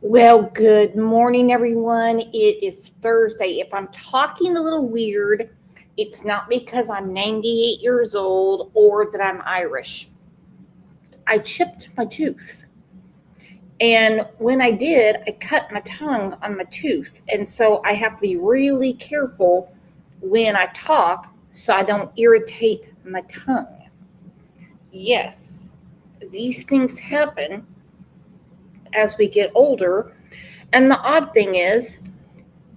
Well, good morning, everyone. It is Thursday. If I'm talking a little weird, it's not because I'm 98 years old or that I'm Irish. I chipped my tooth. And when I did, I cut my tongue on my tooth. And so I have to be really careful when I talk so I don't irritate my tongue. Yes, these things happen as we get older. And the odd thing is,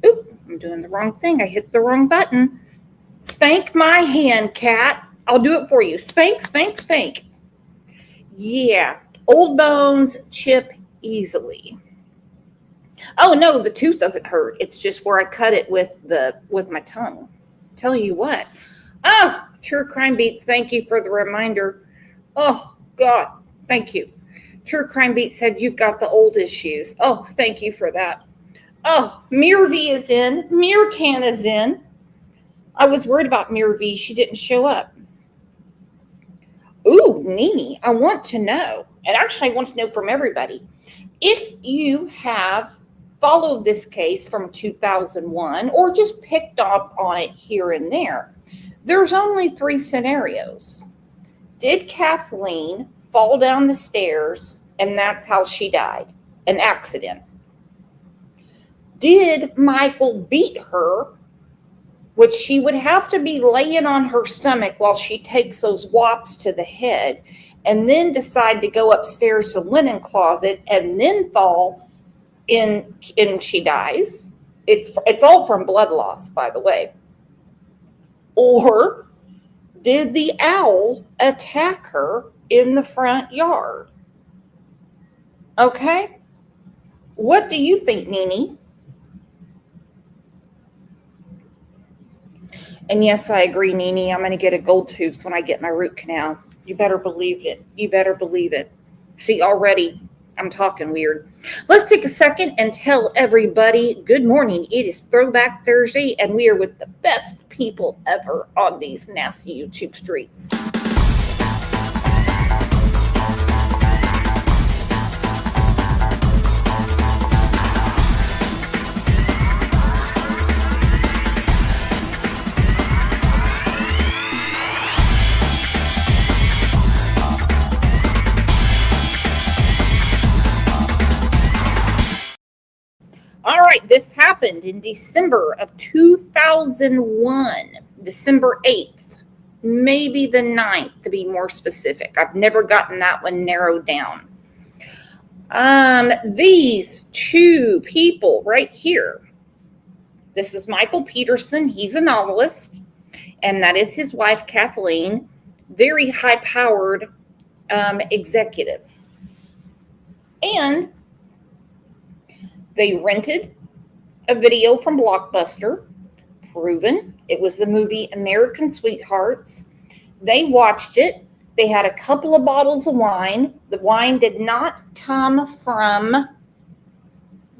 I'm doing the wrong thing. I hit the wrong button. Spank my hand, cat. I'll do it for you. Spank, spank, spank. Yeah, old bones chip easily. Oh no, the tooth doesn't hurt. It's just where I cut it with my tongue. Tell you what. Oh, True Crime Beat, thank you for the reminder. Oh God, thank you. True Crime Beat said you've got the old issues. Oh, thank you for that. Oh, Mirvi is in. Mirtan is in. I was worried about Mirvi. She didn't show up. Ooh, Nini, I want to know, and actually I want to know from everybody, if you have followed this case from 2001 or just picked up on it here and there, there's only 3 scenarios. Did Kathleen fall down the stairs and that's how she died? An accident. Did Michael beat her, which she would have to be laying on her stomach while she takes those whops to the head, and then decide to go upstairs to the linen closet and then fall in and she dies? It's all from blood loss, by the way. Or did the owl attack her in the front yard? Okay. What do you think, Nini? And yes, I agree, Nini. I'm going to get a gold tooth when I get my root canal. You better believe it. You better believe it. See, already I'm talking weird. Let's take a second and tell everybody good morning. It is Throwback Thursday, and we are with the best people ever on these nasty YouTube streets. All right, this happened in December of 2001, December 8th, maybe the 9th to be more specific. I've never gotten that one narrowed down. These 2 people right here, this is Michael Peterson. He's a novelist, and that is his wife, Kathleen, very high-powered executive. And they rented a video from Blockbuster, proven. It was the movie American Sweethearts. They watched it. They had a couple of bottles of wine. The wine did not come from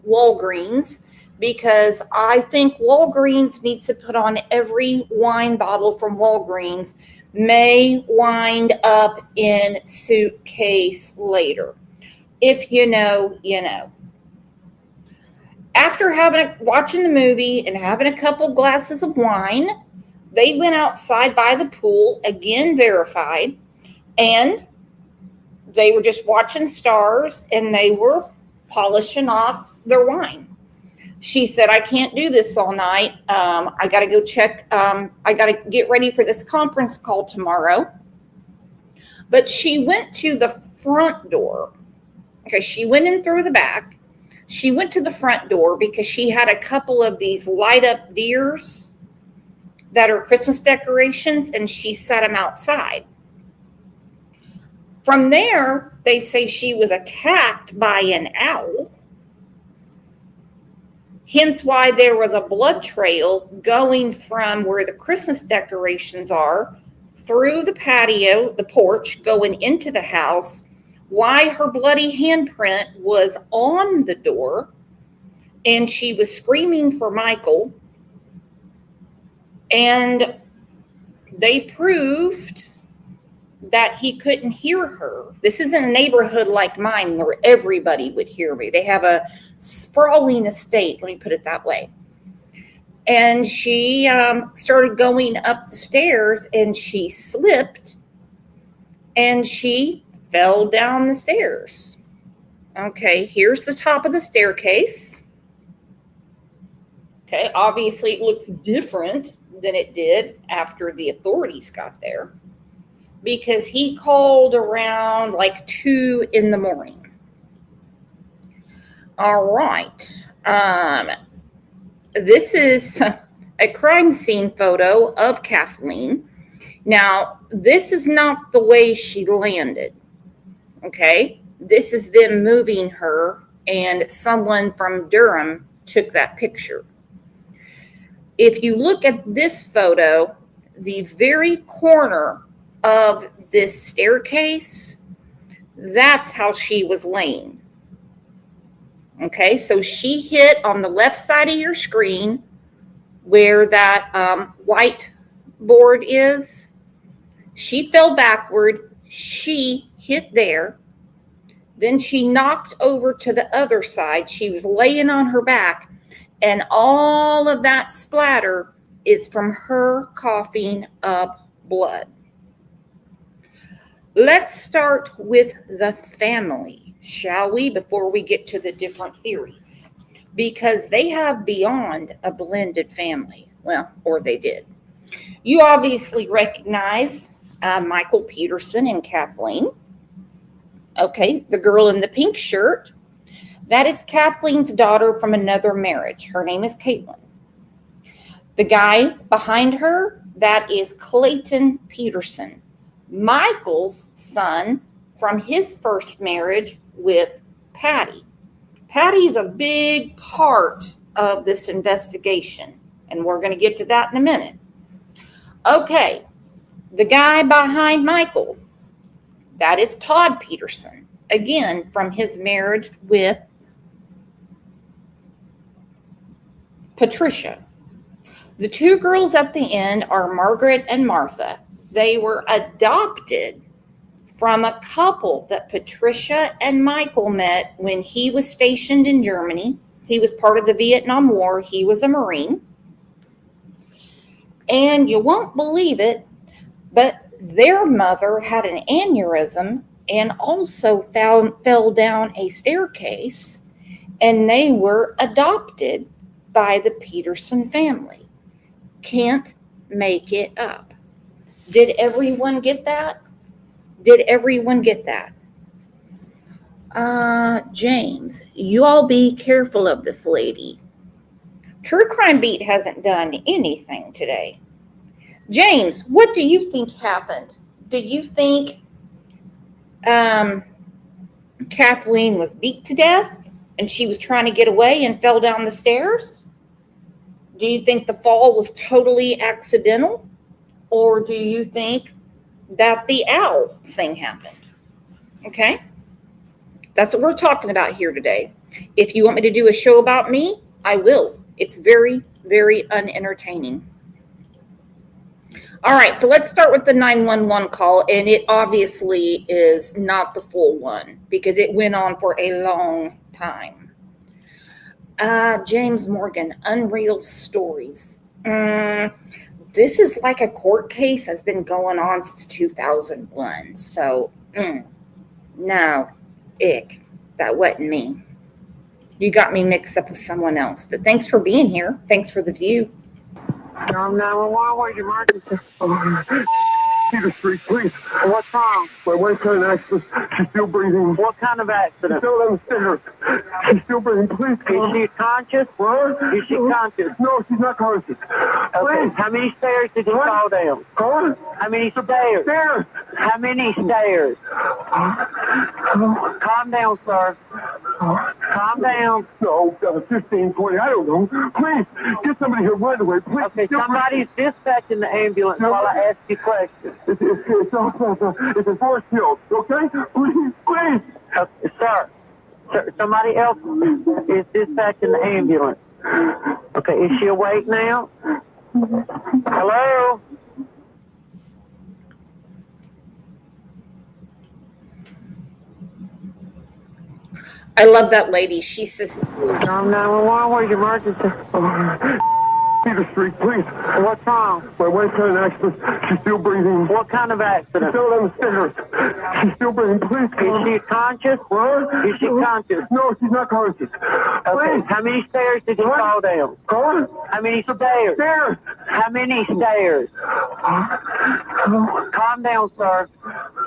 Walgreens, because I think Walgreens needs to put on every wine bottle from Walgreens may wind up in suitcase later. If you know, you know. After watching the movie and having a couple glasses of wine, they went outside by the pool, again verified, and they were just watching stars, and they were polishing off their wine. She said, I can't do this all night. I got to go check. I got to get ready for this conference call tomorrow. But she went to the front door. Okay, she went in through the back. She went to the front door because she had a couple of these light up deers that are Christmas decorations, and she set them outside. From there, they say she was attacked by an owl, hence why there was a blood trail going from where the Christmas decorations are through the patio, the porch, going into the house, why her bloody handprint was on the door, and she was screaming for Michael. And they proved that he couldn't hear her. This isn't a neighborhood like mine where everybody would hear me. They have a sprawling estate, let me put it that way. And she started going up the stairs, and she slipped and she fell down the stairs. Okay, here's the top of the staircase. Okay, obviously it looks different than it did after the authorities got there, because he called around like 2 in the morning. All right. This is a crime scene photo of Kathleen. Now, this is not the way she landed. Okay. This is them moving her, and someone from Durham took that picture. If you look at this photo, the very corner of this staircase, that's how she was laying. Okay, so she hit on the left side of your screen where that white board is. She fell backward. She hit there. Then she knocked over to the other side. She was laying on her back, and all of that splatter is from her coughing up blood. Let's start with the family, shall we, before we get to the different theories, because they have beyond a blended family. Well, or they did. You obviously recognize Michael Peterson and Kathleen. Okay, the girl in the pink shirt, that is Kathleen's daughter from another marriage. Her name is Caitlyn. The guy behind her, that is Clayton Peterson, Michael's son from his first marriage with Patty. Patty is a big part of this investigation, and we're going to get to that in a minute. Okay, the guy behind Michael, that is Todd Peterson, again from his marriage with Patricia. The two girls at the end are Margaret and Martha. They were adopted from a couple that Patricia and Michael met when he was stationed in Germany. He was part of the Vietnam War. He was a Marine. And you won't believe it, but their mother had an aneurysm and also fell down a staircase, and they were adopted by the Peterson family. Can't make it up. Did everyone get that? Did everyone get that? James, you all be careful of this lady. True Crime Beat hasn't done anything today. James, what do you think happened? Do you think Kathleen was beat to death and she was trying to get away and fell down the stairs? Do you think the fall was totally accidental? Or do you think that the owl thing happened? Okay? That's what we're talking about here today. If you want me to do a show about me, I will. It's very, very unentertaining. All right, so let's start with the 911 call, and it obviously is not the full one because it went on for a long time. James Morgan, Unreal Stories. This is like a court case that's been going on since 2001. So, no, ick, that wasn't me. You got me mixed up with someone else. But thanks for being here. Thanks for the view. 911, where's your emergency? Peter Street, please. What's wrong? My wife had an accident. She's still breathing. What kind of accident? She's still on the stairs. She's still breathing. Please come. Is she conscious? What? Is she conscious? No, she's not conscious. Okay. How many stairs did you fall down? What? How many stairs? Stairs. How many stairs? Calm down, sir. Calm down. No, 15, 20, I don't know. Please, get somebody here right away. Please. Okay, somebody's dispatching the ambulance while I ask you questions. It's a force field, okay? Please, please. Sir, somebody else is dispatching the ambulance. Okay, is she awake now? Hello? I love that lady. She says, 911, what is your emergency? Peter Street, please. What's wrong? My wife had an accident. She's still breathing. What kind of She's accident? still on the stairs. She's still breathing. Please come. Is she conscious? What? Is she conscious? No, she's not conscious. Okay. How many stairs did you fall down? What? How many stairs? Stairs. How many stairs? Calm down, sir.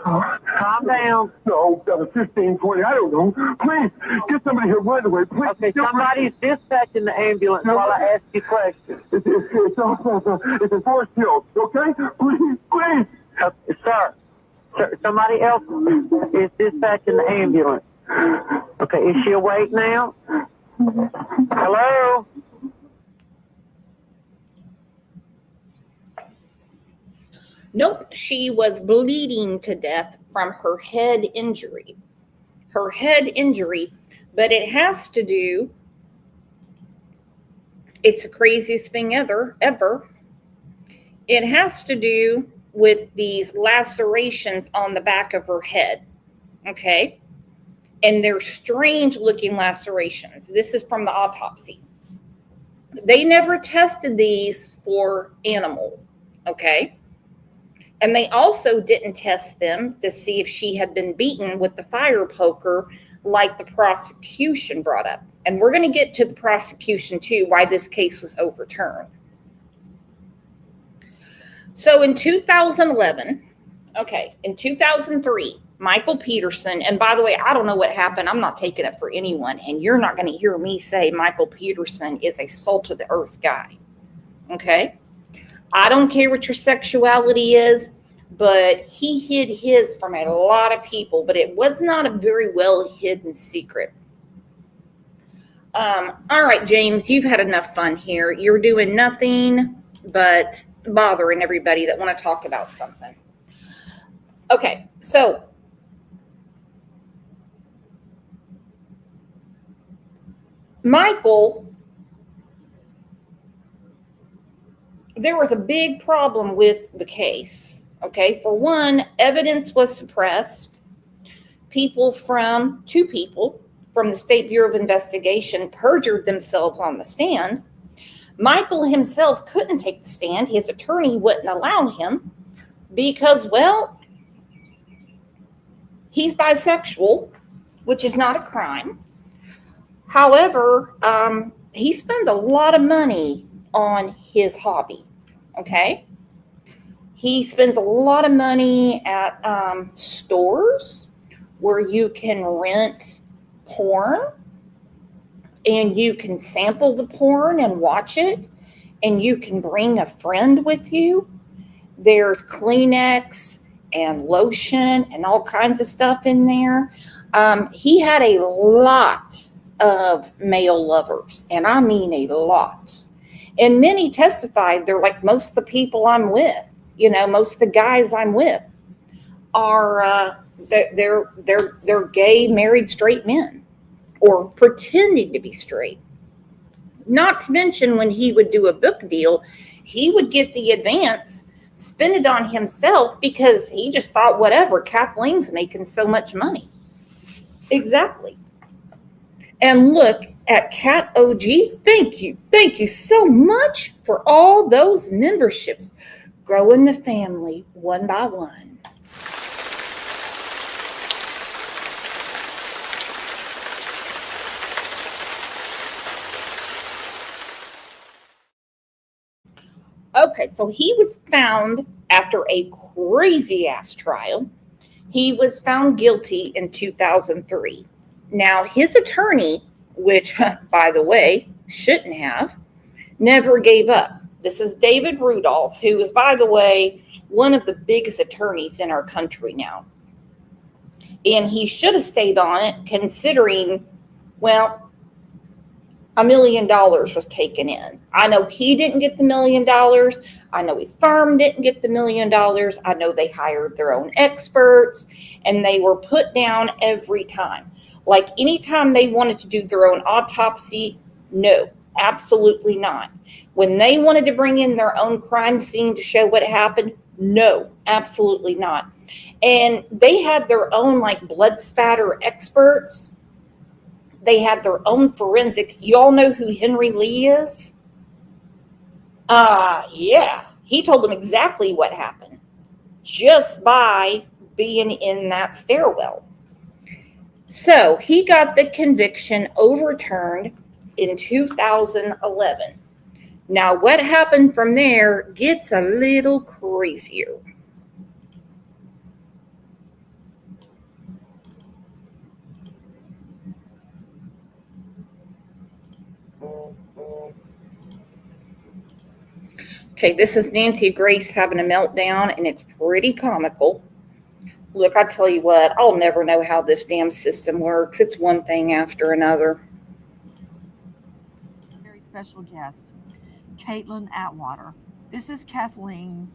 Calm down. No, 15, 20, I don't know. Please, get somebody here right away. Please. Okay, somebody's dispatching the ambulance while I ask you questions. It's a force kill, okay? Please, please. Sir, somebody else is dispatching the ambulance. Okay, is she awake now? Hello? nope, she was bleeding to death from her head injury. Her head injury, but it has to do, it's the craziest thing ever. It has to do with these lacerations on the back of her head, okay? And they're strange looking lacerations. This is from the autopsy. They never tested these for animal, okay? And they also didn't test them to see if she had been beaten with the fire poker like the prosecution brought up. And we're going to get to the prosecution too, why this case was overturned. So in 2011, in 2003, Michael Peterson, and by the way, I don't know what happened. I'm not taking it for anyone. And you're not going to hear me say Michael Peterson is a salt of the earth guy. Okay? I don't care what your sexuality is, but he hid his from a lot of people, but it was not a very well hidden secret. All right, James, you've had enough fun here. You're doing nothing but bothering everybody that want to talk about something. Okay, so Michael, there was a big problem with the case. Okay, for one, evidence was suppressed. Two people from the State Bureau of Investigation perjured themselves on the stand. Michael himself couldn't take the stand. His attorney wouldn't allow him because, well, he's bisexual, which is not a crime. However, he spends a lot of money on his hobby, okay? He spends a lot of money at stores where you can rent porn and you can sample the porn and watch it, and you can bring a friend with you. There's Kleenex and lotion and all kinds of stuff in there. He had a lot of male lovers, and I mean a lot. And many testified, they're like, most of the people I'm with, most of the guys I'm with are they're gay, married, straight men, or pretending to be straight. Not to mention when he would do a book deal, he would get the advance, spend it on himself because he just thought, whatever, Kathleen's making so much money. Exactly. And look at Cat OG. Thank you. Thank you so much for all those memberships. Growing the family one by one. Okay, so he was found after a crazy ass trial. He was found guilty in 2003. Now, his attorney, which, by the way, shouldn't have, never gave up. This is David Rudolph, who is, by the way, one of the biggest attorneys in our country now. And he should have stayed on it, considering, well, $1 million was taken in. I know he didn't get the $1 million. I know his firm didn't get the $1 million. I know they hired their own experts, and they were put down every time. Like anytime they wanted to do their own autopsy, no, absolutely not. When they wanted to bring in their own crime scene to show what happened, no, absolutely not. And they had their own like blood spatter experts. They had their own forensic. You all know who Henry Lee is? Yeah. He told them exactly what happened just by being in that stairwell. So he got the conviction overturned in 2011. Now, what happened from there gets a little crazier. Okay, this is Nancy Grace having a meltdown, and it's pretty comical. Look, I tell you what, I'll never know how this damn system works. It's one thing after another. Very special guest, Caitlyn Atwater. This is Kathleen.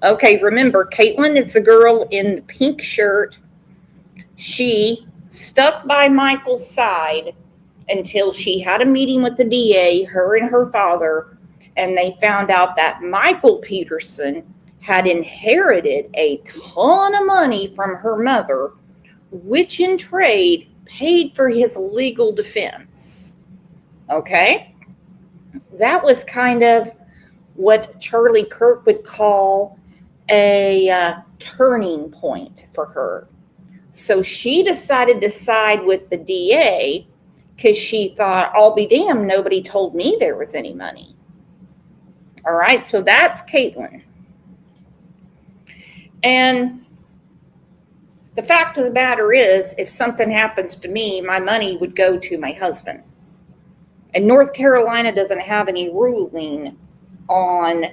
Okay, remember, Caitlyn is the girl in the pink shirt. She stuck by Michael's side until she had a meeting with the DA, her and her father, and they found out that Michael Peterson had inherited a ton of money from her mother, which in trade paid for his legal defense. Okay? That was kind of what Charlie Kirk would call a turning point for her. So she decided to side with the DA because she thought, I'll be damned, nobody told me there was any money. All right, so that's Caitlyn. And the fact of the matter is, if something happens to me, my money would go to my husband. And North Carolina doesn't have any ruling on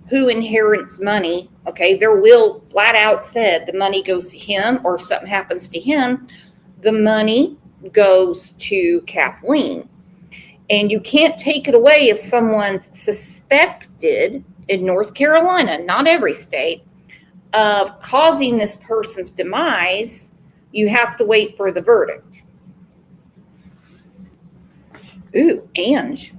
who inherits money. Okay, their will flat out said the money goes to him, or if something happens to him, the money goes to Kathleen. And you can't take it away if someone's suspected in North Carolina, not every state, of causing this person's demise. You have to wait for the verdict. Ooh, Ange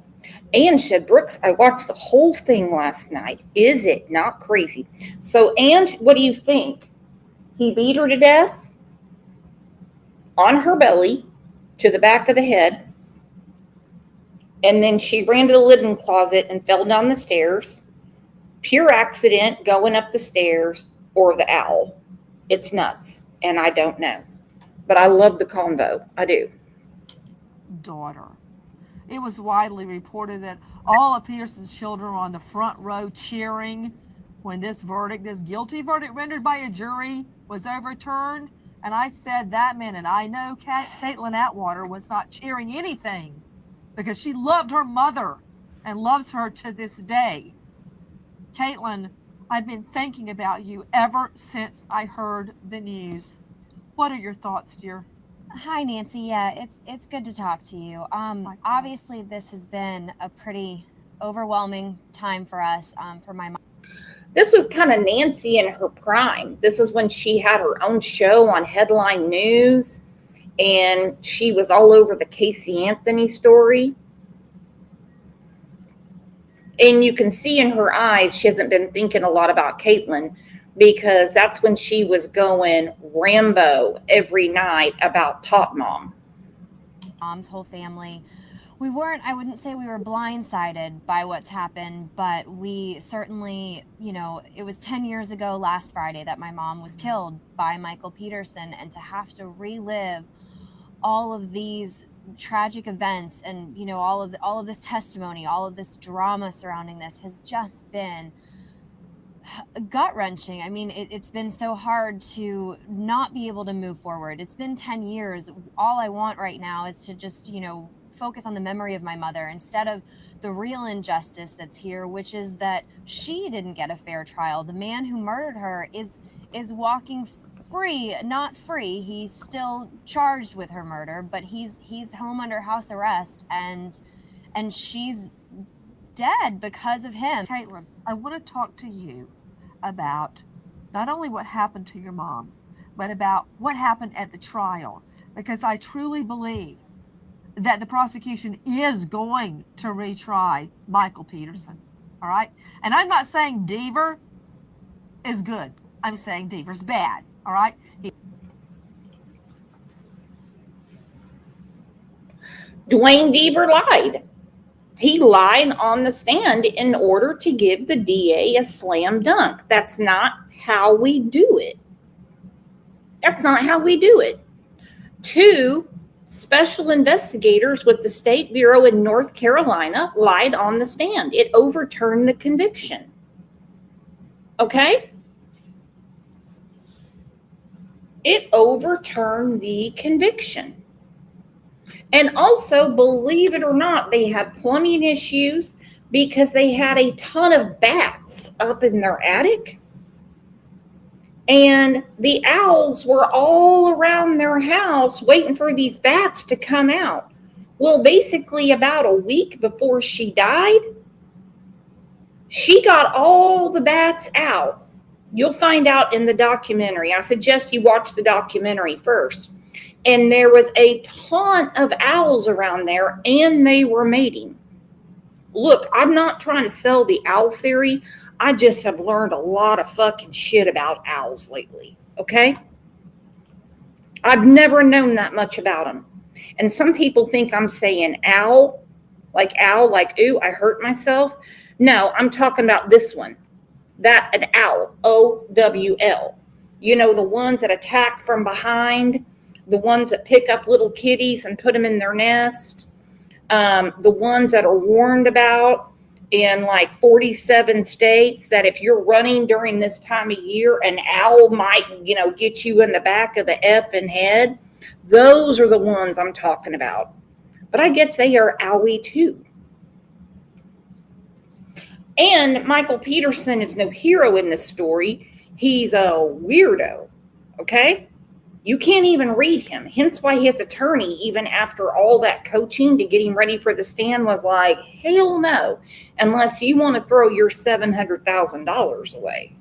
said, Brooks, I watched the whole thing last night. Is it not crazy? So, Ange, what do you think? He beat her to death on her belly to the back of the head. And then she ran to the linen closet and fell down the stairs. Pure accident going up the stairs, or the owl. It's nuts. And I don't know. But I love the convo. I do. Daughter. It was widely reported that all of Peterson's children were on the front row cheering when this guilty verdict rendered by a jury was overturned. And I said that minute, I know Caitlyn Atwater was not cheering anything because she loved her mother and loves her to this day. Caitlyn, I've been thinking about you ever since I heard the news. What are your thoughts, dear? Hi, Nancy. Yeah, it's good to talk to you. Obviously, this has been a pretty overwhelming time for us, for my mom. This was kind of Nancy in her prime. This is when she had her own show on Headline News, and she was all over the Casey Anthony story. And you can see in her eyes, she hasn't been thinking a lot about Caitlyn, because that's when she was going Rambo every night about Top Mom. Mom's whole family. I wouldn't say we were blindsided by what's happened, but we certainly, it was 10 years ago last Friday that my mom was killed by Michael Peterson, and to have to relive all of these tragic events and, all of this testimony, all of this drama surrounding this has just been gut-wrenching. I mean, it's been so hard to not be able to move forward. It's been 10 years. All I want right now is to just, focus on the memory of my mother instead of the real injustice that's here, which is that she didn't get a fair trial. The man who murdered her is walking free, not free. He's still charged with her murder, but he's home under house arrest, and she's dead because of him. Caitlyn, I want to talk to you about not only what happened to your mom, but about what happened at the trial, because I truly believe that the prosecution is going to retry Michael Peterson. All right? And I'm not saying Deaver is good. I'm saying Deaver's bad. All right? Dwayne Deaver lied. He lied on the stand in order to give the DA a slam dunk. That's not how we do it. That's not how we do it. 2 special investigators with the State Bureau in North Carolina lied on the stand. It overturned the conviction. Okay? It overturned the conviction. And also, believe it or not, they had plumbing issues because they had a ton of bats up in their attic. And the owls were all around their house waiting for these bats to come out. Well, basically about a week before she died, she got all the bats out. You'll find out in the documentary. I suggest you watch the documentary first. And there was a ton of owls around there, and they were mating. Look, I'm not trying to sell the owl theory. I just have learned a lot of fucking shit about owls lately, okay? I've never known that much about them. And some people think I'm saying owl, like, ooh, I hurt myself. No, I'm talking about this one. That, an owl, O-W-L. You know, the ones that attack from behind, the ones that pick up little kitties and put them in their nest, the ones that are warned about in like 47 states that if you're running during this time of year, an owl might, get you in the back of the effing head. Those are the ones I'm talking about. But I guess they are owie too. And Michael Peterson is no hero in this story. He's a weirdo, okay? You can't even read him. Hence why his attorney, even after all that coaching to get him ready for the stand, was like, hell no, unless you want to throw your $700,000 away.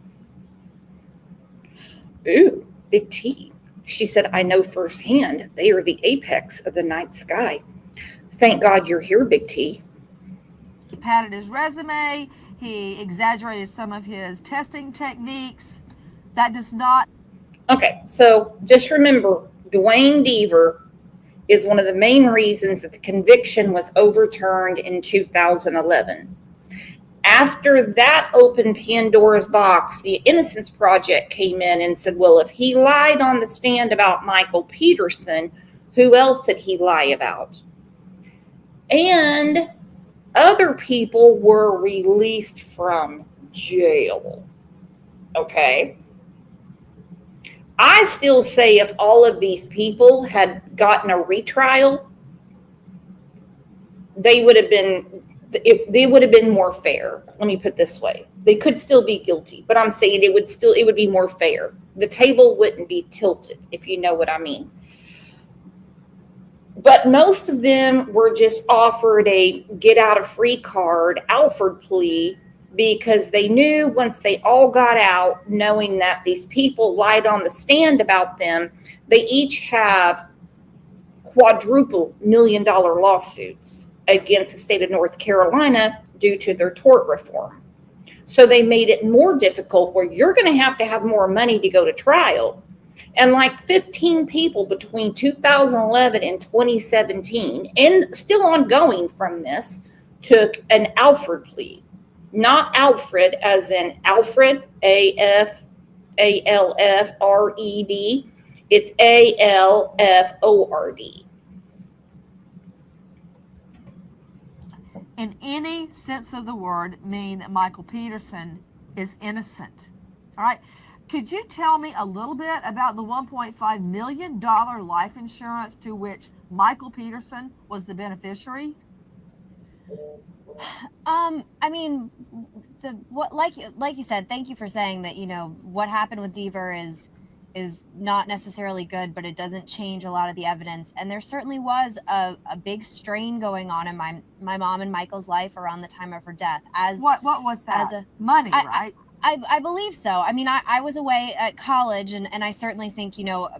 Ooh, Big T. She said, I know firsthand they are the apex of the night sky. Thank God you're here, Big T. He padded his resume. He exaggerated some of his testing techniques. That does not. Okay, so just remember, Dwayne Deaver is one of the main reasons that the conviction was overturned in 2011. After that opened Pandora's box, the Innocence Project came in and said, well, if he lied on the stand about Michael Peterson, who else did he lie about? And other people were released from jail. Okay? I still say if all of these people had gotten a retrial, they would have been more fair. Let me put it this way. They could still be guilty, but I'm saying it would be more fair. The table wouldn't be tilted, if you know what I mean. But most of them were just offered a get out of free card, Alford plea, because they knew once they all got out, knowing that these people lied on the stand about them, they each have quadruple million-dollar lawsuits against the state of North Carolina due to their tort reform. So they made it more difficult where you're going to have more money to go to trial. And like 15 people between 2011 and 2017, and still ongoing from this, took an Alford plea. Not Alfred as in Alfred, A-F-A-L-F-R-E-D. It's A-L-F-O-R-D. In any sense of the word, mean that Michael Peterson is innocent. All right. Could you tell me a little bit about the $1.5 million life insurance to which Michael Peterson was the beneficiary? I mean, like you said, thank you for saying that, what happened with Deaver is not necessarily good, but it doesn't change a lot of the evidence. And there certainly was a big strain going on in my mom and Michael's life around the time of her death. What was that? Money, right? I believe so. I mean, I was away at college, and I certainly think,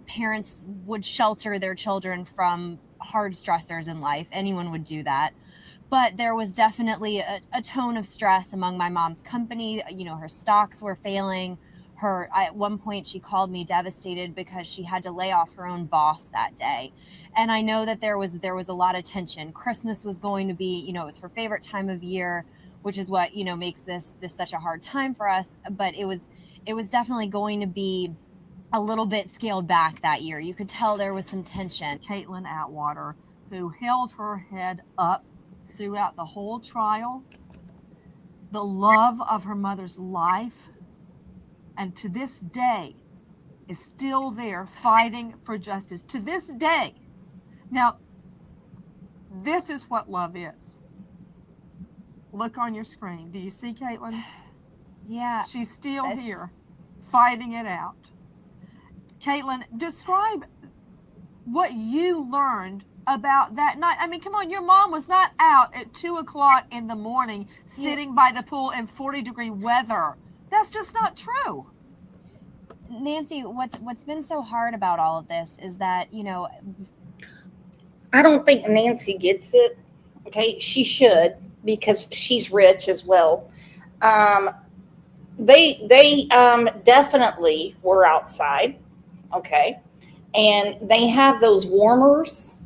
parents would shelter their children from hard stressors in life. Anyone would do that. But there was definitely a tone of stress among my mom's company. Her stocks were failing. At one point, she called me devastated because she had to lay off her own boss that day. And I know that there was a lot of tension. Christmas was going to be, it was her favorite time of year, which is what, makes this such a hard time for us. But it was definitely going to be a little bit scaled back that year. You could tell there was some tension. Caitlyn Atwater, who held her head up throughout the whole trial, the love of her mother's life, and to this day is still there fighting for justice. To this day. Now, this is what love is. Look on your screen. Do you see Caitlyn? Yeah. She's still here fighting it out. Caitlyn, describe what you learned about that night. I mean, come on, your mom was not out at 2:00 in the morning sitting by the pool in 40-degree weather. That's just not true. Nancy, what's been so hard about all of this is that, I don't think Nancy gets it. Okay, she should, because she's rich as well. They definitely were outside. Okay, and they have those warmers.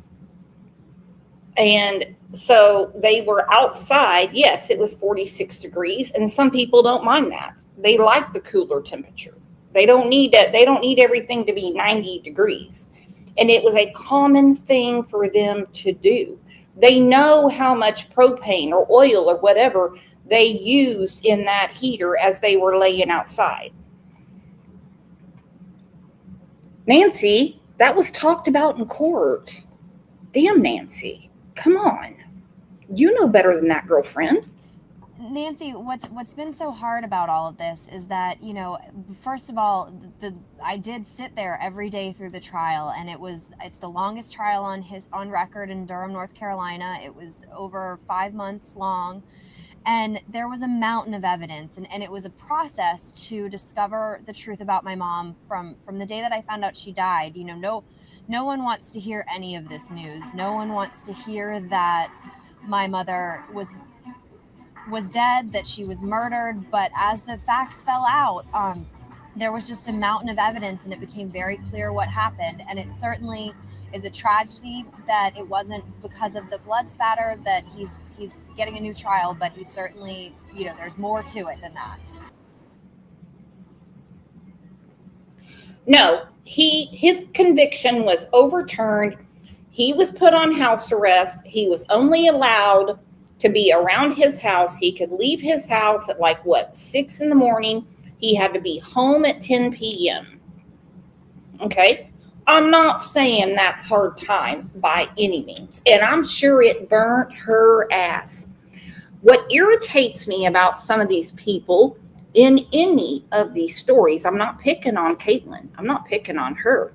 And so they were outside. Yes, it was 46 degrees. And some people don't mind that. They like the cooler temperature. They don't need it. They don't need everything to be 90 degrees. And it was a common thing for them to do. They know how much propane or oil or whatever they used in that heater as they were laying outside. Nancy, that was talked about in court. Damn, Nancy. Come on. You know better than that, girlfriend. Nancy, what's been so hard about all of this is that, first of all, I did sit there every day through the trial, and it's the longest trial on record in Durham, North Carolina. It was over 5 months long, and there was a mountain of evidence, and it was a process to discover the truth about my mom from the day that I found out she died. No one wants to hear any of this news. No one wants to hear that my mother was dead, that she was murdered. But as the facts fell out, there was just a mountain of evidence, and it became very clear what happened. And it certainly is a tragedy that it wasn't because of the blood spatter that he's getting a new trial, but he certainly, there's more to it than that. No, his conviction was overturned. He was put on house arrest. He was only allowed to be around his house. He could leave his house at 6 in the morning. He had to be home at 10 p.m. Okay. I'm not saying that's hard time by any means. And I'm sure it burnt her ass. What irritates me about some of these people in any of these stories, I'm not picking on Caitlyn, I'm not picking on her,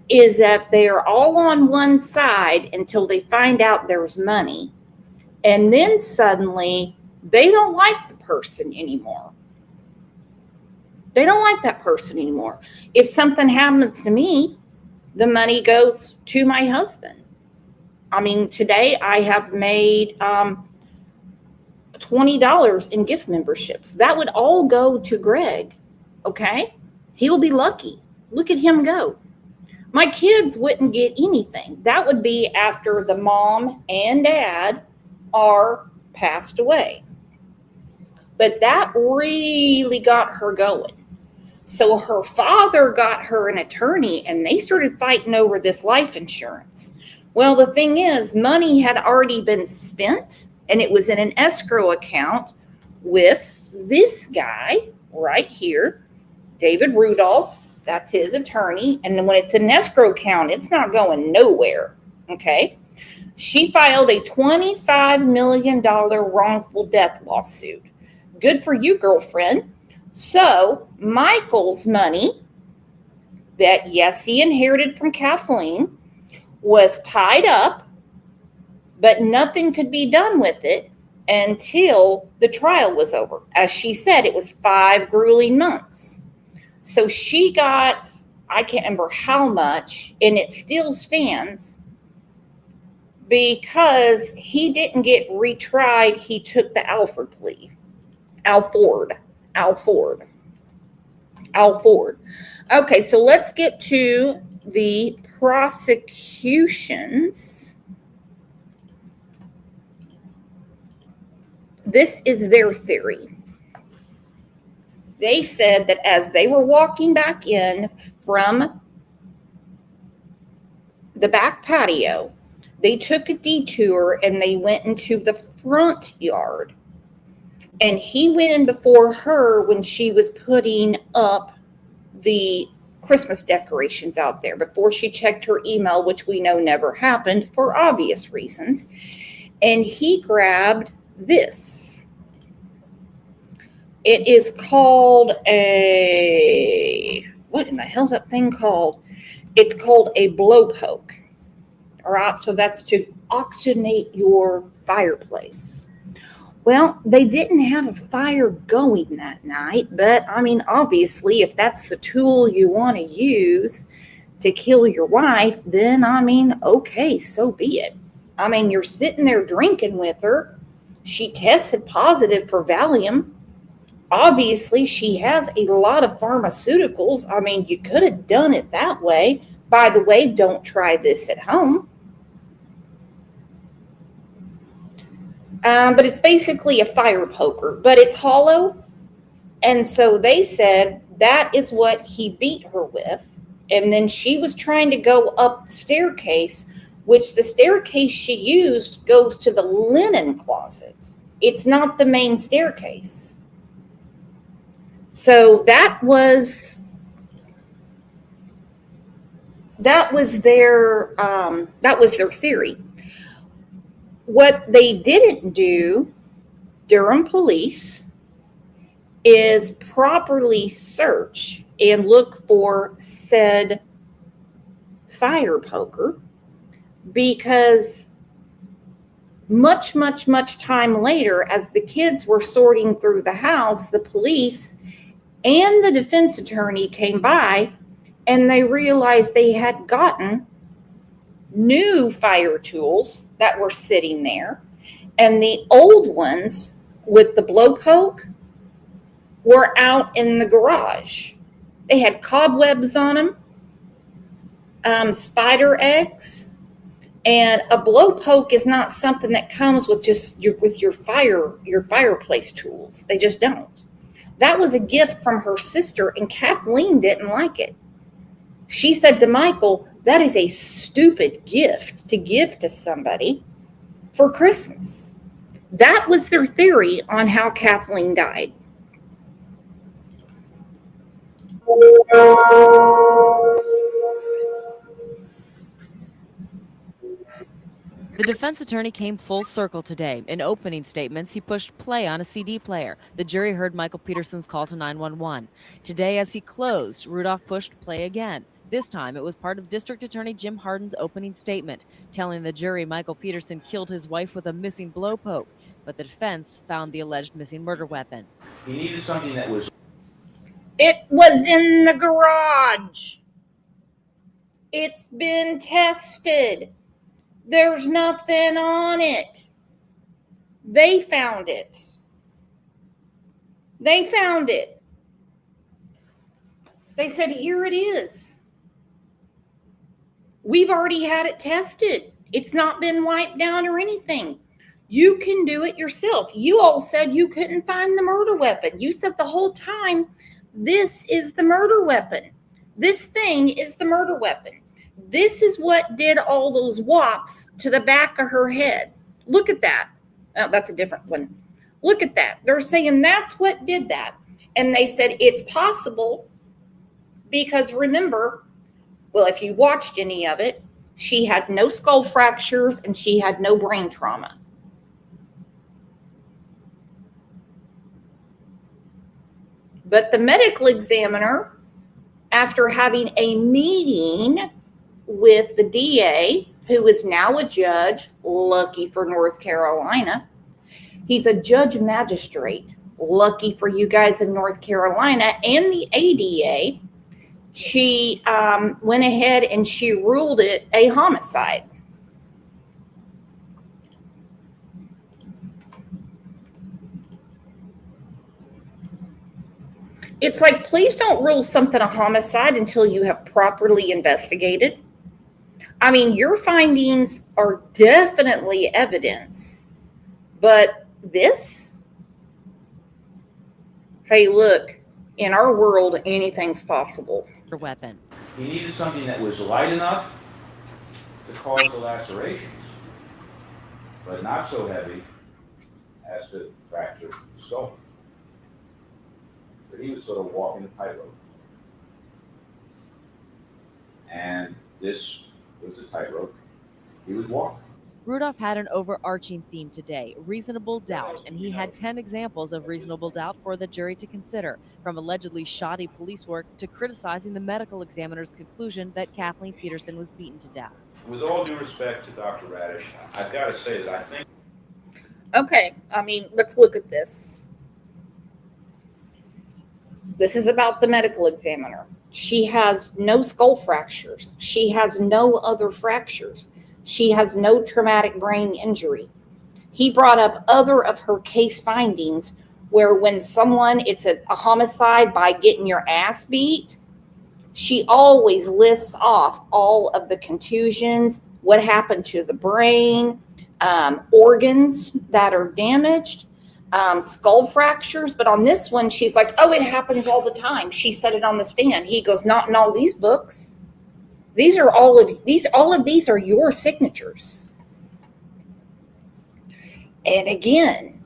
is that they're all on one side until they find out there's money. And then suddenly they don't like the person anymore. They don't like that person anymore. If something happens to me, the money goes to my husband. I mean, today I have made $20 in gift memberships. That would all go to Greg. Okay? He'll be lucky. Look at him go. My kids wouldn't get anything. That would be after the mom and dad are passed away. But that really got her going. So her father got her an attorney, and they started fighting over this life insurance. Well, the thing is, money had already been spent, and it was in an escrow account with this guy right here, David Rudolph. That's his attorney. And then when it's an escrow account, it's not going nowhere. Okay. She filed a $25 million wrongful death lawsuit. Good for you, girlfriend. So Michael's money that, yes, he inherited from Kathleen was tied up, but nothing could be done with it until the trial was over. As she said, it was 5 grueling months. So she got, I can't remember how much, and it still stands because he didn't get retried. He took the Alford plea. Alford. Alford. Okay, so let's get to the prosecutions. This is their theory. They said that as they were walking back in from the back patio, they took a detour and they went into the front yard. And he went in before her when she was putting up the Christmas decorations out there, before she checked her email, which we know never happened for obvious reasons. And he grabbed this. It is called what in the hell's that thing called? It's called a blowpoke. All right, so that's to oxygenate your fireplace. Well, they didn't have a fire going that night, but I mean, obviously, if that's the tool you want to use to kill your wife, then I mean, okay, so be it. I mean, you're sitting there drinking with her. She tested positive for Valium. Obviously, she has a lot of pharmaceuticals. I mean, you could have done it that way. By the way, don't try this at home. But it's basically a fire poker, but it's hollow. And so they said that is what he beat her with. And then she was trying to go up the staircase, which the staircase she used goes to the linen closet. It's not the main staircase. So that was their theory. What they didn't do, Durham police, is properly search and look for said fire poker, because much time later, as the kids were sorting through the house, the police and the defense attorney came by and they realized they had gotten new fire tools that were sitting there, and the old ones with the blowpoke were out in the garage. They had cobwebs on them, spider eggs, and a blowpoke is not something that comes with just your fireplace tools. They just don't. That was a gift from her sister, and Kathleen didn't like it. She said to Michael, that is a stupid gift to give to somebody for Christmas. That was their theory on how Kathleen died. The defense attorney came full circle today. In opening statements, he pushed play on a CD player. The jury heard Michael Peterson's call to 911. Today, as he closed, Rudolph pushed play again. This time, it was part of District Attorney Jim Hardin's opening statement, telling the jury Michael Peterson killed his wife with a missing blowpoke, but the defense found the alleged missing murder weapon. He needed something that was... It was in the garage. It's been tested. There's nothing on it. They found it. They found it. They said, here it is. We've already had it tested. It's not been wiped down or anything. You can do it yourself. You all said you couldn't find the murder weapon. You said the whole time, this is the murder weapon. This thing is the murder weapon. This is what did all those whops to the back of her head. Look at that. Oh, that's a different one. Look at that. They're saying that's what did that. And they said it's possible because remember, well, if you watched any of it, she had no skull fractures and she had no brain trauma. But the medical examiner, after having a meeting with the DA, who is now a judge, lucky for North Carolina. He's a judge magistrate, lucky for you guys in North Carolina, and the ADA. She went ahead and she ruled it a homicide. It's like, please don't rule something a homicide until you have properly investigated. I mean, your findings are definitely evidence, but this, hey, look, in our world, anything's possible. Weapon. He needed something that was light enough to cause the lacerations, but not so heavy as to fracture the skull. But he was sort of walking a tightrope. And this was the tightrope he was walking. Rudolph had an overarching theme today, reasonable doubt, and he had 10 examples of reasonable doubt for the jury to consider, from allegedly shoddy police work to criticizing the medical examiner's conclusion that Caitlyn Peterson was beaten to death. With all due respect to Dr. Radish, I've got to say that I think... Okay, I mean, let's look at this. This is about the medical examiner. She has no skull fractures. She has no other fractures. She has no traumatic brain injury. He brought up other of her case findings where when it's a homicide by getting your ass beat, she always lists off all of the contusions, what happened to the brain, organs that are damaged, skull fractures. But on this one, she's like, oh, it happens all the time. She said it on the stand. He goes, not in all these books. All of these are your signatures. And again,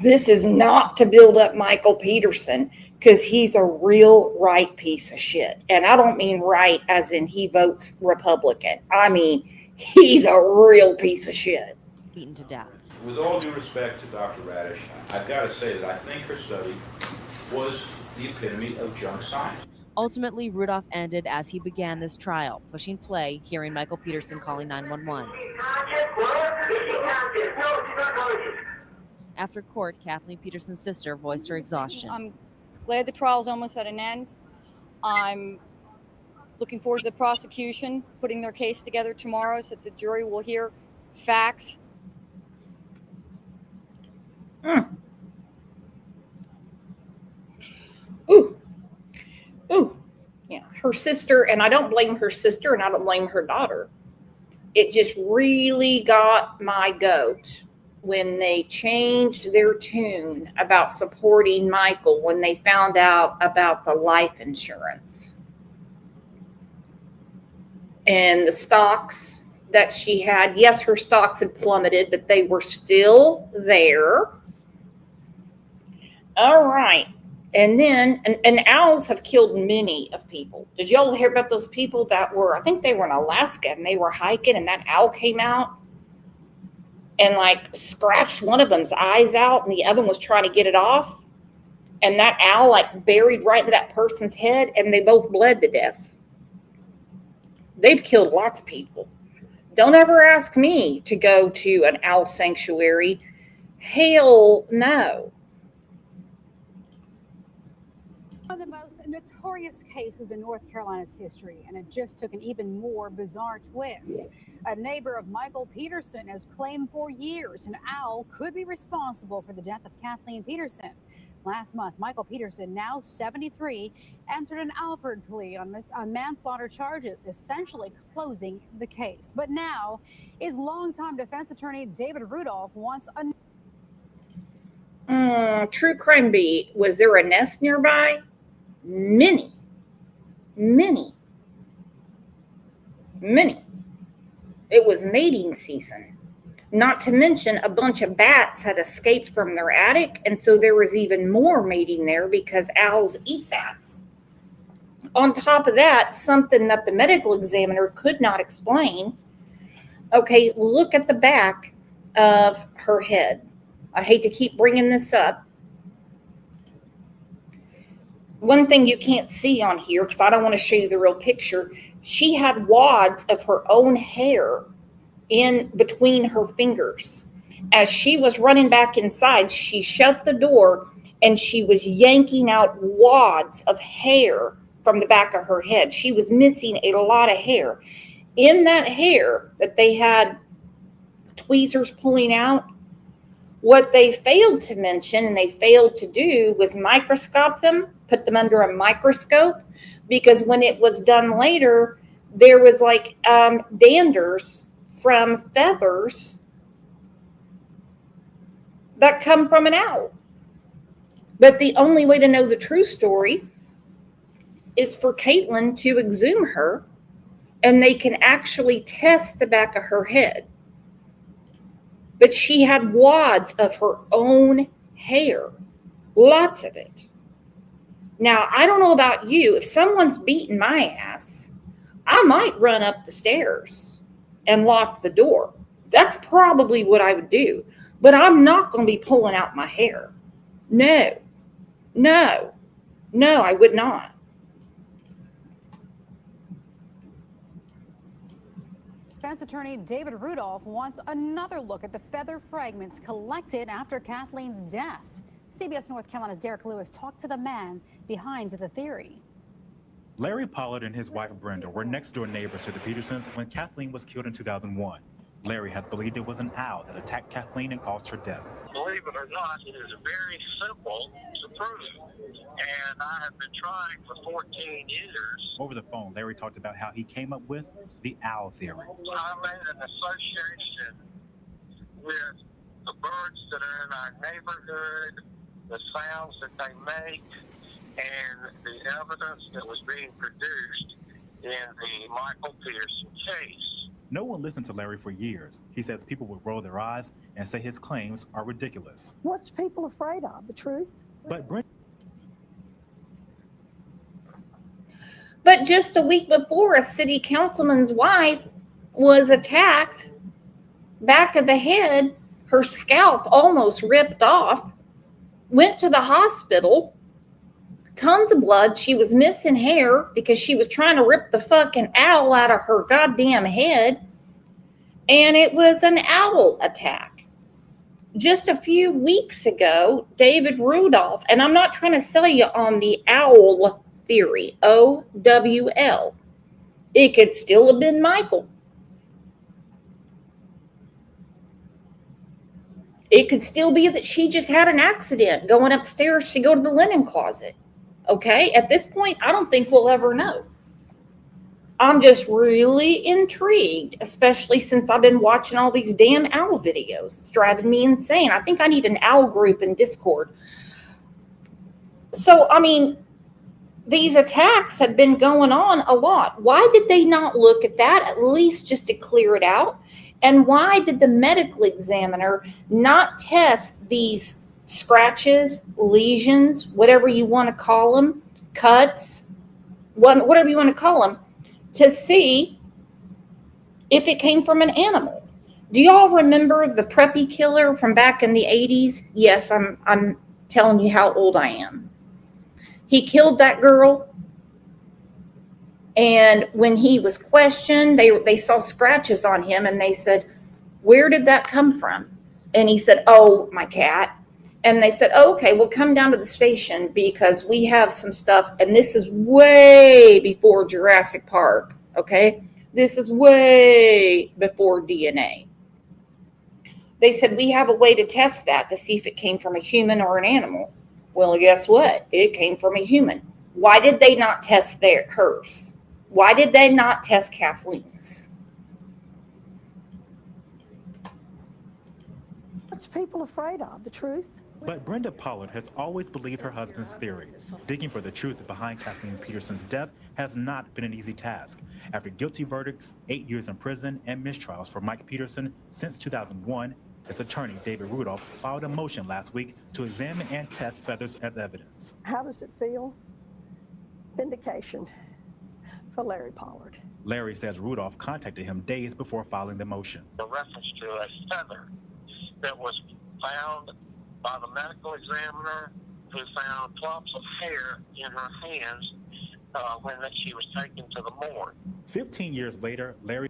this is not to build up Michael Peterson, because he's a real right piece of shit. And I don't mean right as in he votes Republican. I mean, he's a real piece of shit. Beaten to death. With all due respect to Dr. Radish, I've got to say that I think her study was the epitome of junk science. Ultimately, Rudolph ended as he began this trial, pushing play, hearing Michael Peterson calling 911. After court, Caitlyn Peterson's sister voiced her exhaustion. I'm glad the trial's almost at an end. I'm looking forward to the prosecution putting their case together tomorrow so that the jury will hear facts. Ooh, yeah, her sister, and I don't blame her sister and I don't blame her daughter. It just really got my goat when they changed their tune about supporting Michael when they found out about the life insurance and the stocks that she had. Yes, her stocks had plummeted, but they were still there. All right. And then, and owls have killed many of people. Did y'all hear about those people that were, I think they were in Alaska and they were hiking and that owl came out and like scratched one of them's eyes out and the other one was trying to get it off. And that owl like buried right into that person's head and they both bled to death. They've killed lots of people. Don't ever ask me to go to an owl sanctuary. Hell no. One of the most notorious cases in North Carolina's history, and it just took an even more bizarre twist. A neighbor of Michael Peterson has claimed for years an owl could be responsible for the death of Caitlyn Peterson. Last month, Michael Peterson, now 73, entered an Alford plea on manslaughter charges, essentially closing the case. But now, his longtime defense attorney David Rudolph wants a True crime beat. Was there a nest nearby? Many. It was mating season. Not to mention a bunch of bats had escaped from their attic, and so there was even more mating there because owls eat bats. On top of that, something that the medical examiner could not explain. Okay, look at the back of her head. I hate to keep bringing this up. One thing you can't see on here, because I don't want to show you the real picture, she had wads of her own hair in between her fingers. As she was running back inside, she shut the door and she was yanking out wads of hair from the back of her head. She was missing a lot of hair. In that hair that they had tweezers pulling out, what they failed to mention and they failed to do was microscope them put them under a microscope, because when it was done later, there was like danders from feathers that come from an owl. But the only way to know the true story is for Caitlyn to exhume her, and they can actually test the back of her head. But she had wads of her own hair, lots of it. Now, I don't know about you. If someone's beating my ass, I might run up the stairs and lock the door. That's probably what I would do. But I'm not going to be pulling out my hair. No, I would not. Defense attorney David Rudolph wants another look at the feather fragments collected after Kathleen's death. CBS North Carolina's Derek Lewis talked to the man behind the theory. Larry Pollard and his wife Brenda were next-door neighbors to the Petersons when Kathleen was killed in 2001. Larry has believed it was an owl that attacked Kathleen and caused her death. Believe it or not, it is very simple to prove. And I have been trying for 14 years. Over the phone, Larry talked about how he came up with the owl theory. I made an association with the birds that are in our neighborhood, the sounds that they make, and the evidence that was being produced in the Michael Peterson case. No one listened to Larry for years. He says people would roll their eyes and say his claims are ridiculous. What's people afraid of? The truth? But just a week before, a city councilman's wife was attacked, back of the head, her scalp almost ripped off, went to the hospital, tons of blood. She was missing hair because she was trying to rip the fucking owl out of her goddamn head. And it was an owl attack. Just a few weeks ago, David Rudolph, and I'm not trying to sell you on the owl theory, OWL. It could still have been Michael. It could still be that she just had an accident going upstairs to go to the linen closet. Okay, at this point, I don't think we'll ever know. I'm just really intrigued, especially since I've been watching all these damn owl videos. It's driving me insane. I think I need an owl group in Discord. So, I mean, these attacks had been going on a lot. Why did they not look at that, at least just to clear it out? And why did the medical examiner not test these scratches, lesions, whatever you want to call them, cuts, whatever you want to call them, to see if it came from an animal? Do y'all remember the preppy killer from back in the 80s? Yes, I'm telling you how old I am. He killed that girl, and when he was questioned, they saw scratches on him, and they said, "Where did that come from?" And he said, "Oh, my cat." And they said, oh, "Okay, we'll come down to the station because we have some stuff." And this is way before Jurassic Park, okay? This is way before DNA. They said, "We have a way to test that to see if it came from a human or an animal." Well, guess what? It came from a human. Why did they not test hers? Why did they not test Kathleen's? What's people afraid of? The truth? But Brenda Pollard has always believed her husband's theory. Digging for the truth behind Kathleen Peterson's death has not been an easy task. After guilty verdicts, 8 years in prison, and mistrials for Mike Peterson since 2001, his attorney, David Rudolph, filed a motion last week to examine and test feathers as evidence. How does it feel? Vindication for Larry Pollard. Larry says Rudolph contacted him days before filing the motion. The reference to a feather that was found by the medical examiner, who found clumps of hair in her hands when she was taken to the morgue. 15 years later, Larry...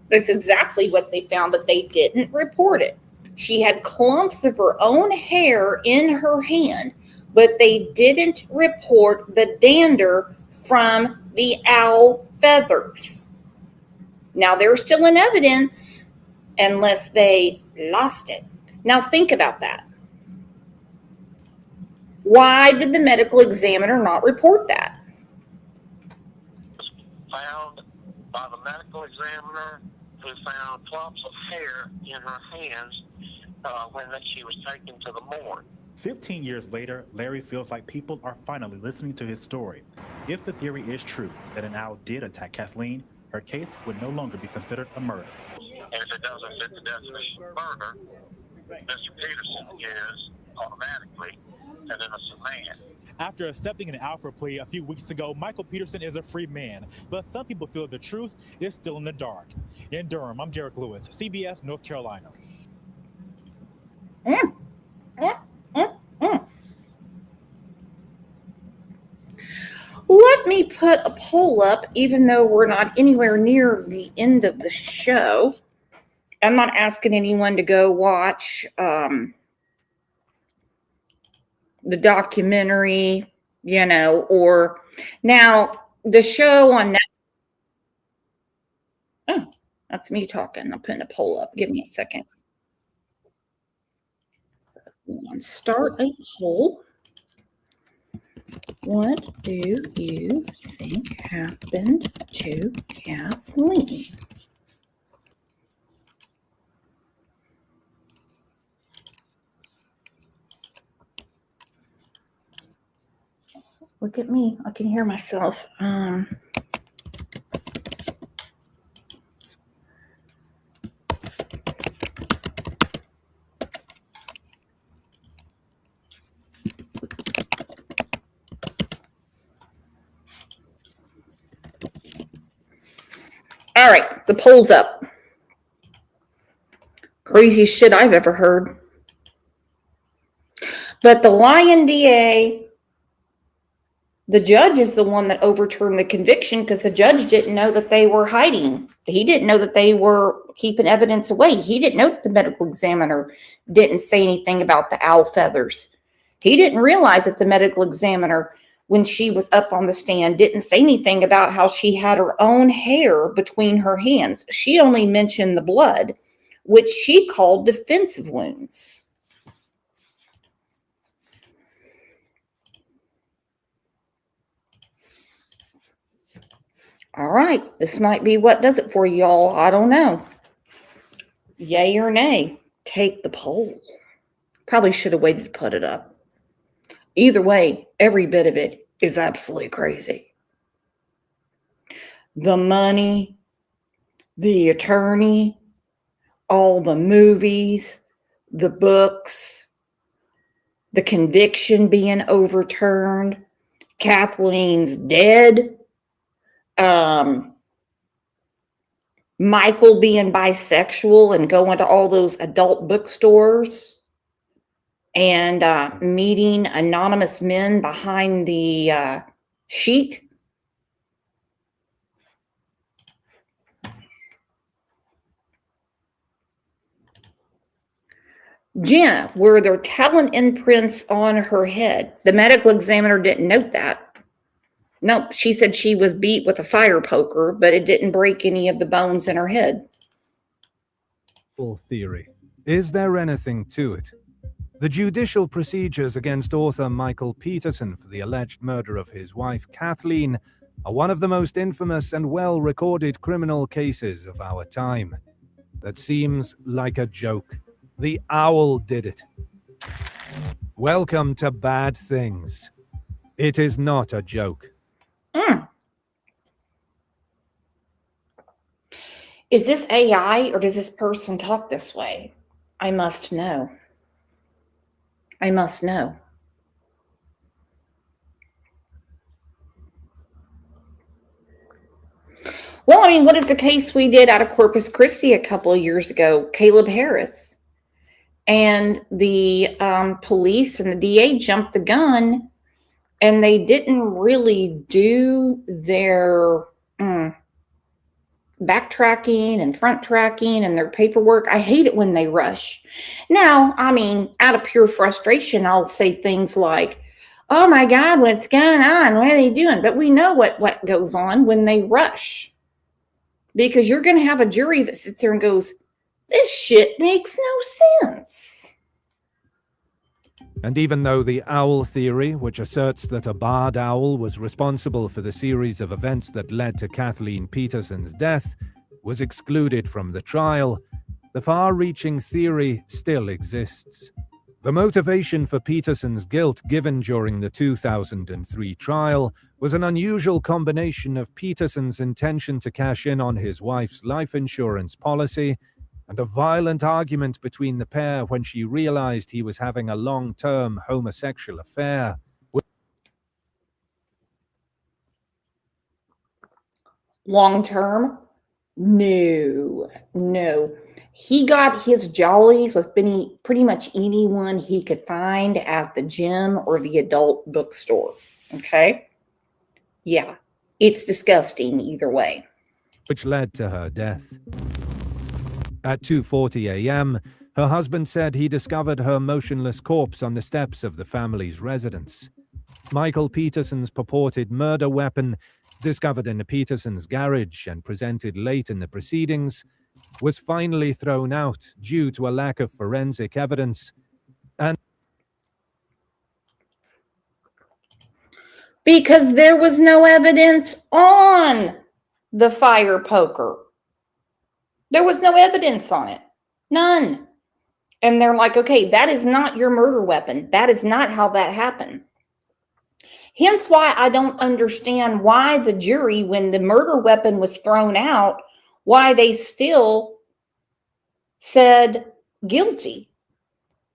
That's exactly what they found, but they didn't report it. She had clumps of her own hair in her hand, but they didn't report the dander from the owl feathers. Now, they're still in evidence unless they lost it. Now, think about that. Why did the medical examiner not report that? Found by the medical examiner, who found clumps of hair in her hands when she was taken to the morgue. 15 years later, Larry feels like people are finally listening to his story. If the theory is true that an owl did attack Kathleen, her case would no longer be considered a murder. And if it doesn't fit the definition of murder, Mr. Peterson is automatically an innocent man. After accepting an Alford plea a few weeks ago, Michael Peterson is a free man, but some people feel the truth is still in the dark. In Durham, I'm Derek Lewis, CBS, North Carolina. Let me put a poll up, even though we're not anywhere near the end of the show. I'm not asking anyone to go watch the documentary, or now the show on that. Oh, that's me talking. I'm putting a poll up. Give me a second. Start a poll. What do you think happened to Kathleen? Look at me. I can hear myself. All right, the poll's up. Craziest shit I've ever heard. But the lying DA, the judge is the one that overturned the conviction because the judge didn't know that they were hiding. He didn't know that they were keeping evidence away. He didn't know that the medical examiner didn't say anything about the owl feathers. He didn't realize that the medical examiner, when she was up on the stand, didn't say anything about how she had her own hair between her hands. She only mentioned the blood, which she called defensive wounds. All right, this might be what does it for y'all. I don't know. Yay or nay, take the poll. Probably should have waited to put it up. Either way, every bit of it is absolutely crazy. The money, the attorney, all the movies, the books, the conviction being overturned, Kathleen's dead, Michael being bisexual and going to all those adult bookstores and meeting anonymous men behind the sheet. Jenna, were there talent imprints on her head? The medical examiner didn't note that. Nope, she said she was beat with a fire poker, but it didn't break any of the bones in her head. Theory. Is there anything to it? The judicial procedures against author Michael Peterson for the alleged murder of his wife Kathleen are one of the most infamous and well-recorded criminal cases of our time. That seems like a joke. The owl did it. Welcome to Bad Things. It is not a joke. Is this AI or does this person talk this way? I must know. I must know. Well, I mean, what is the case we did out of Corpus Christi a couple of years ago? Caleb Harris. And the police and the DA jumped the gun and they didn't really do their backtracking and front tracking and their paperwork. I hate it when they rush. Now, I mean, out of pure frustration, I'll say things like, oh my God, what's going on? What are they doing? But we know what goes on when they rush. Because you're going to have a jury that sits there and goes, this shit makes no sense. And even though the owl theory, which asserts that a barred owl was responsible for the series of events that led to Caitlyn Peterson's death, was excluded from the trial, the far-reaching theory still exists. The motivation for Peterson's guilt given during the 2003 trial was an unusual combination of Peterson's intention to cash in on his wife's life insurance policy and a violent argument between the pair when she realized he was having a long-term homosexual affair. Long-term? No. He got his jollies with pretty much anyone he could find at the gym or the adult bookstore. Okay? Yeah, it's disgusting either way. Which led to her death. At 2:40 a.m., her husband said he discovered her motionless corpse on the steps of the family's residence. Michael Peterson's purported murder weapon, discovered in the Petersons' garage and presented late in the proceedings, was finally thrown out due to a lack of forensic evidence. And because there was no evidence on the fire poker. There was no evidence on it. None. And they're like, okay, that is not your murder weapon. That is not how that happened. Hence why I don't understand why the jury, when the murder weapon was thrown out, why they still said guilty.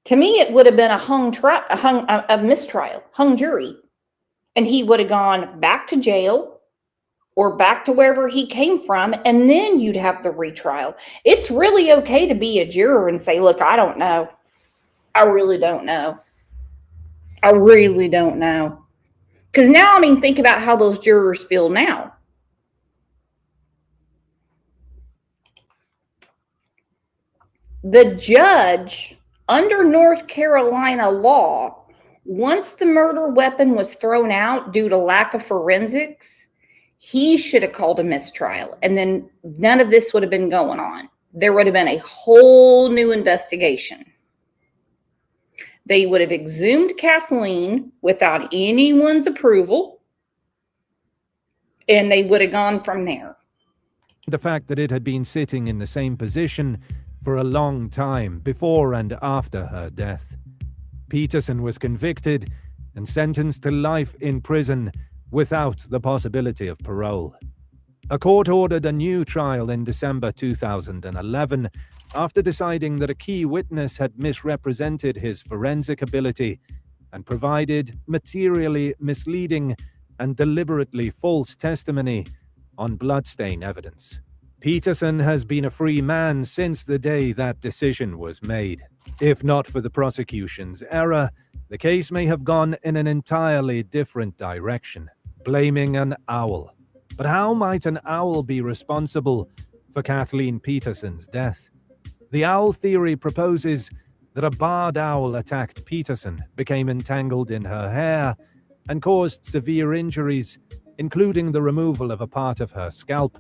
To me, it would have been a mistrial, hung jury. And he would have gone back to jail or back to wherever he came from, and then you'd have the retrial. It's really okay to be a juror and say, look, I don't know. I really don't know. I really don't know. Because now, think about how those jurors feel now. The judge, under North Carolina law, once the murder weapon was thrown out due to lack of forensics, he should have called a mistrial, and then none of this would have been going on. There would have been a whole new investigation. They would have exhumed Kathleen without anyone's approval, and they would have gone from there. the fact that it had been sitting in the same position for a long time before and after her death. Peterson was convicted and sentenced to life in prison without the possibility of parole. A court ordered a new trial in December 2011 after deciding that a key witness had misrepresented his forensic ability and provided materially misleading and deliberately false testimony on bloodstain evidence. Peterson has been a free man since the day that decision was made. If not for the prosecution's error, the case may have gone in an entirely different direction, blaming an owl. But how might an owl be responsible for Caitlyn Peterson's death? The owl theory proposes that a barred owl attacked Peterson, became entangled in her hair, and caused severe injuries, including the removal of a part of her scalp,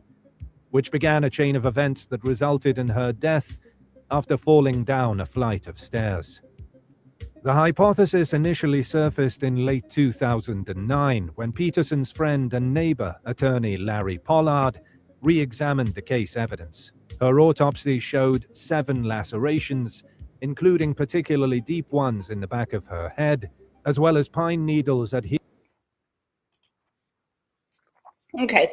which began a chain of events that resulted in her death after falling down a flight of stairs. The hypothesis initially surfaced in late 2009 when Peterson's friend and neighbor, attorney Larry Pollard, re-examined the case evidence. Her autopsy showed 7 lacerations, including particularly deep ones in the back of her head, as well as pine needles adhering. Okay.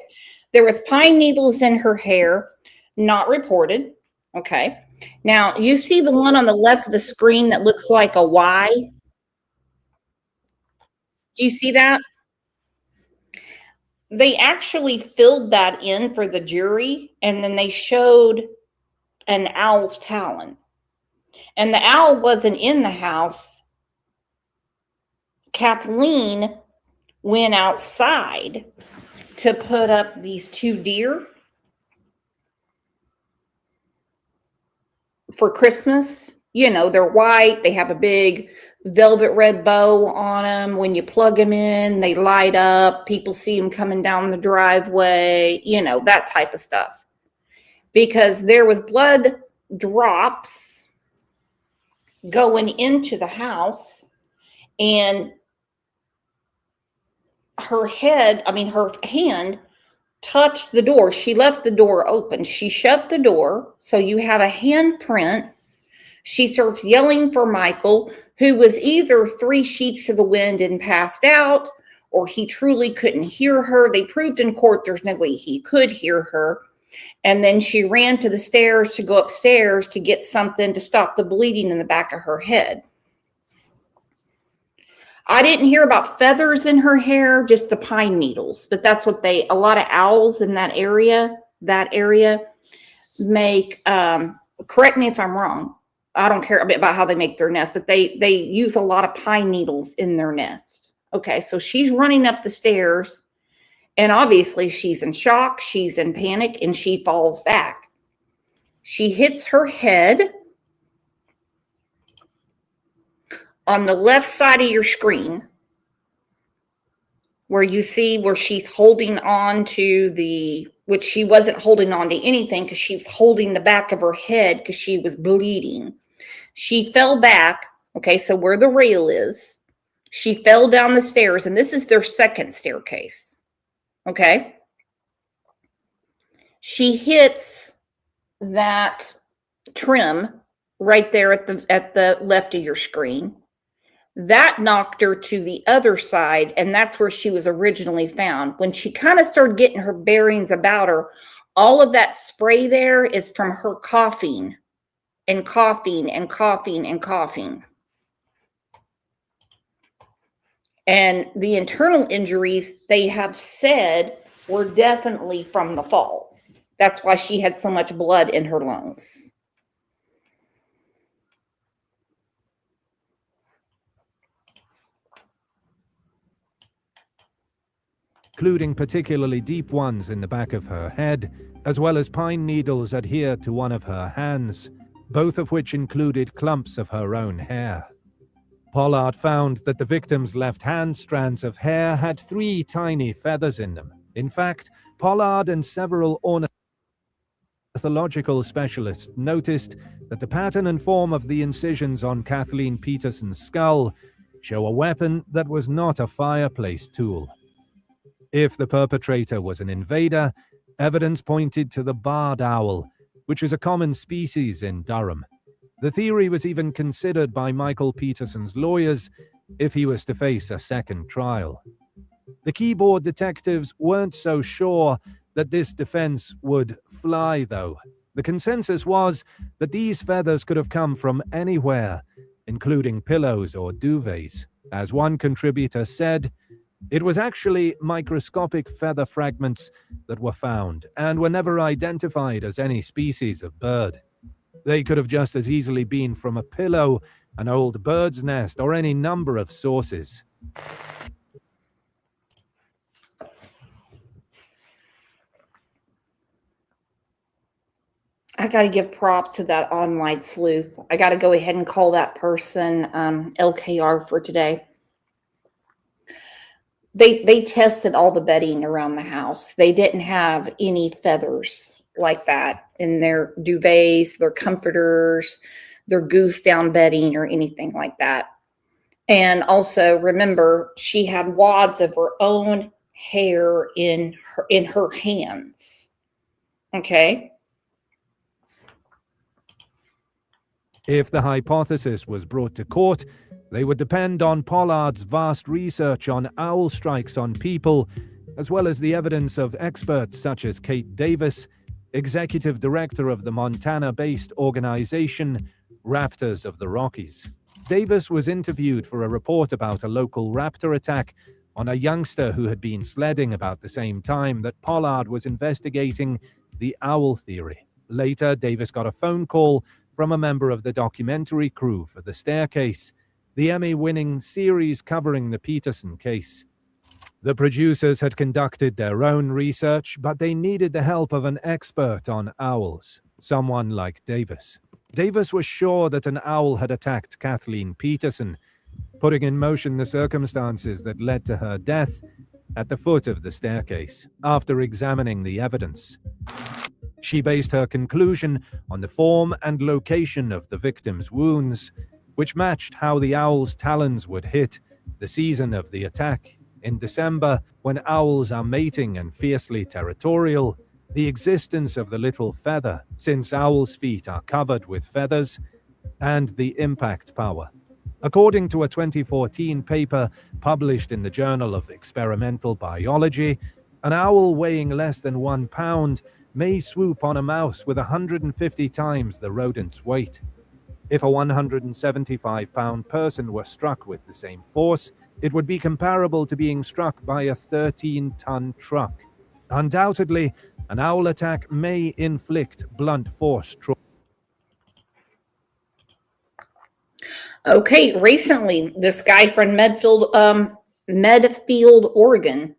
There was pine needles in her hair, not reported. Okay. Now, you see the one on the left of the screen that looks like a Y? Do you see that? They actually filled that in for the jury, and then they showed an owl's talon. And the owl wasn't in the house. Kathleen went outside to put up these 2 deer for Christmas. You know, they're white. They have a big velvet red bow on them. When you plug them in, they light up. People see them coming down the driveway, you know, that type of stuff. Because there was blood drops going into the house. and her hand touched the door. She left the door open. She shut the door. So you have a handprint. She starts yelling for Michael, who was either 3 sheets to the wind and passed out, or he truly couldn't hear her. They proved in court there's no way he could hear her. And then she ran to the stairs to go upstairs to get something to stop the bleeding in the back of her head. I didn't hear about feathers in her hair, just the pine needles. But that's what a lot of owls in that area make, correct me if I'm wrong. I don't care a bit about how they make their nest, but they use a lot of pine needles in their nest. Okay, so she's running up the stairs, and obviously she's in shock, she's in panic, and she falls back. She hits her head on the left side of your screen, where you see where she's holding on to which she wasn't holding on to anything because she was holding the back of her head because she was bleeding. She fell back. Okay, so where the rail is, she fell down the stairs, and this is their second staircase. Okay. She hits that trim right there at the left of your screen. That knocked her to the other side, and that's where she was originally found. When she kind of started getting her bearings about her, all of that spray there is from her coughing and coughing and coughing and coughing. And the internal injuries, they have said, were definitely from the fall. That's why she had so much blood in her lungs. Including particularly deep ones in the back of her head, as well as pine needles adhered to one of her hands, both of which included clumps of her own hair. Pollard found that the victim's left hand strands of hair had 3 tiny feathers in them. In fact, Pollard and several ornithological specialists noticed that the pattern and form of the incisions on Kathleen Peterson's skull show a weapon that was not a fireplace tool. If the perpetrator was an invader, evidence pointed to the barred owl, which is a common species in Durham. The theory was even considered by Michael Peterson's lawyers if he was to face a second trial. The keyboard detectives weren't so sure that this defense would fly, though. The consensus was that these feathers could have come from anywhere, including pillows or duvets. As one contributor said, it was actually microscopic feather fragments that were found and were never identified as any species of bird. They could have just as easily been from a pillow, an old bird's nest, or any number of sources. I got to give props to that online sleuth. I got to go ahead and call that person LKR for today. They tested all the bedding around the house. They didn't have any feathers like that in their duvets, their comforters, their goose down bedding, or anything like that. And also remember, she had wads of her own hair in her hands. Okay. If the hypothesis was brought to court, they would depend on Pollard's vast research on owl strikes on people, as well as the evidence of experts such as Kate Davis, executive director of the Montana-based organization Raptors of the Rockies. Davis was interviewed for a report about a local raptor attack on a youngster who had been sledding about the same time that Pollard was investigating the owl theory. Later, Davis got a phone call from a member of the documentary crew for The Staircase, the Emmy-winning series covering the Peterson case. The producers had conducted their own research, but they needed the help of an expert on owls, someone like Davis. Davis was sure that an owl had attacked Kathleen Peterson, putting in motion the circumstances that led to her death at the foot of the staircase. After examining the evidence, she based her conclusion on the form and location of the victim's wounds, which matched how the owl's talons would hit the season of the attack, in December, when owls are mating and fiercely territorial, the existence of the little feather, since owls' feet are covered with feathers, and the impact power. According to a 2014 paper published in the Journal of Experimental Biology, an owl weighing less than 1 pound may swoop on a mouse with 150 times the rodent's weight. If a 175-pound person were struck with the same force, it would be comparable to being struck by a 13-ton truck. Undoubtedly, an owl attack may inflict blunt force trauma. Okay, recently, this guy from Medfield, Oregon,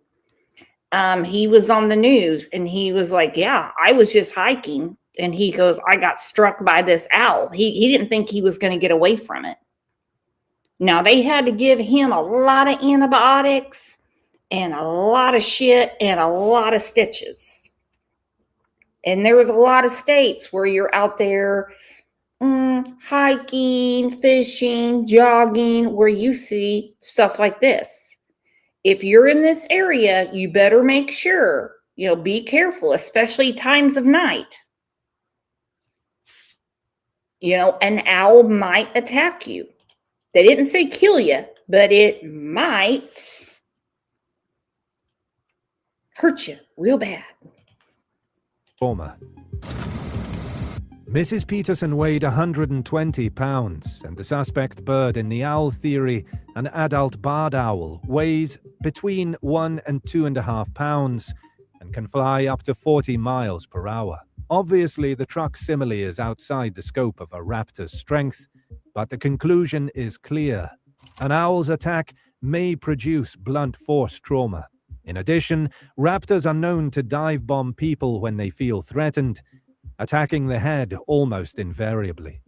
he was on the news and he was like, yeah, I was just hiking. And he goes, I got struck by this owl. He didn't think he was going to get away from it. Now, they had to give him a lot of antibiotics and a lot of shit and a lot of stitches. And there was a lot of states where you're out there hiking, fishing, jogging, where you see stuff like this. If you're in this area, you better make sure, be careful, especially times of night. An owl might attack you. They didn't say kill you, but it might hurt you real bad. Mrs. Peterson weighed 120 pounds, and the suspect bird in the owl theory, an adult barred owl, weighs between 1 and 2.5 pounds and can fly up to 40 miles per hour. Obviously, the truck simile is outside the scope of a raptor's strength, but the conclusion is clear. An owl's attack may produce blunt force trauma. In addition, raptors are known to dive bomb people when they feel threatened, attacking the head almost invariably.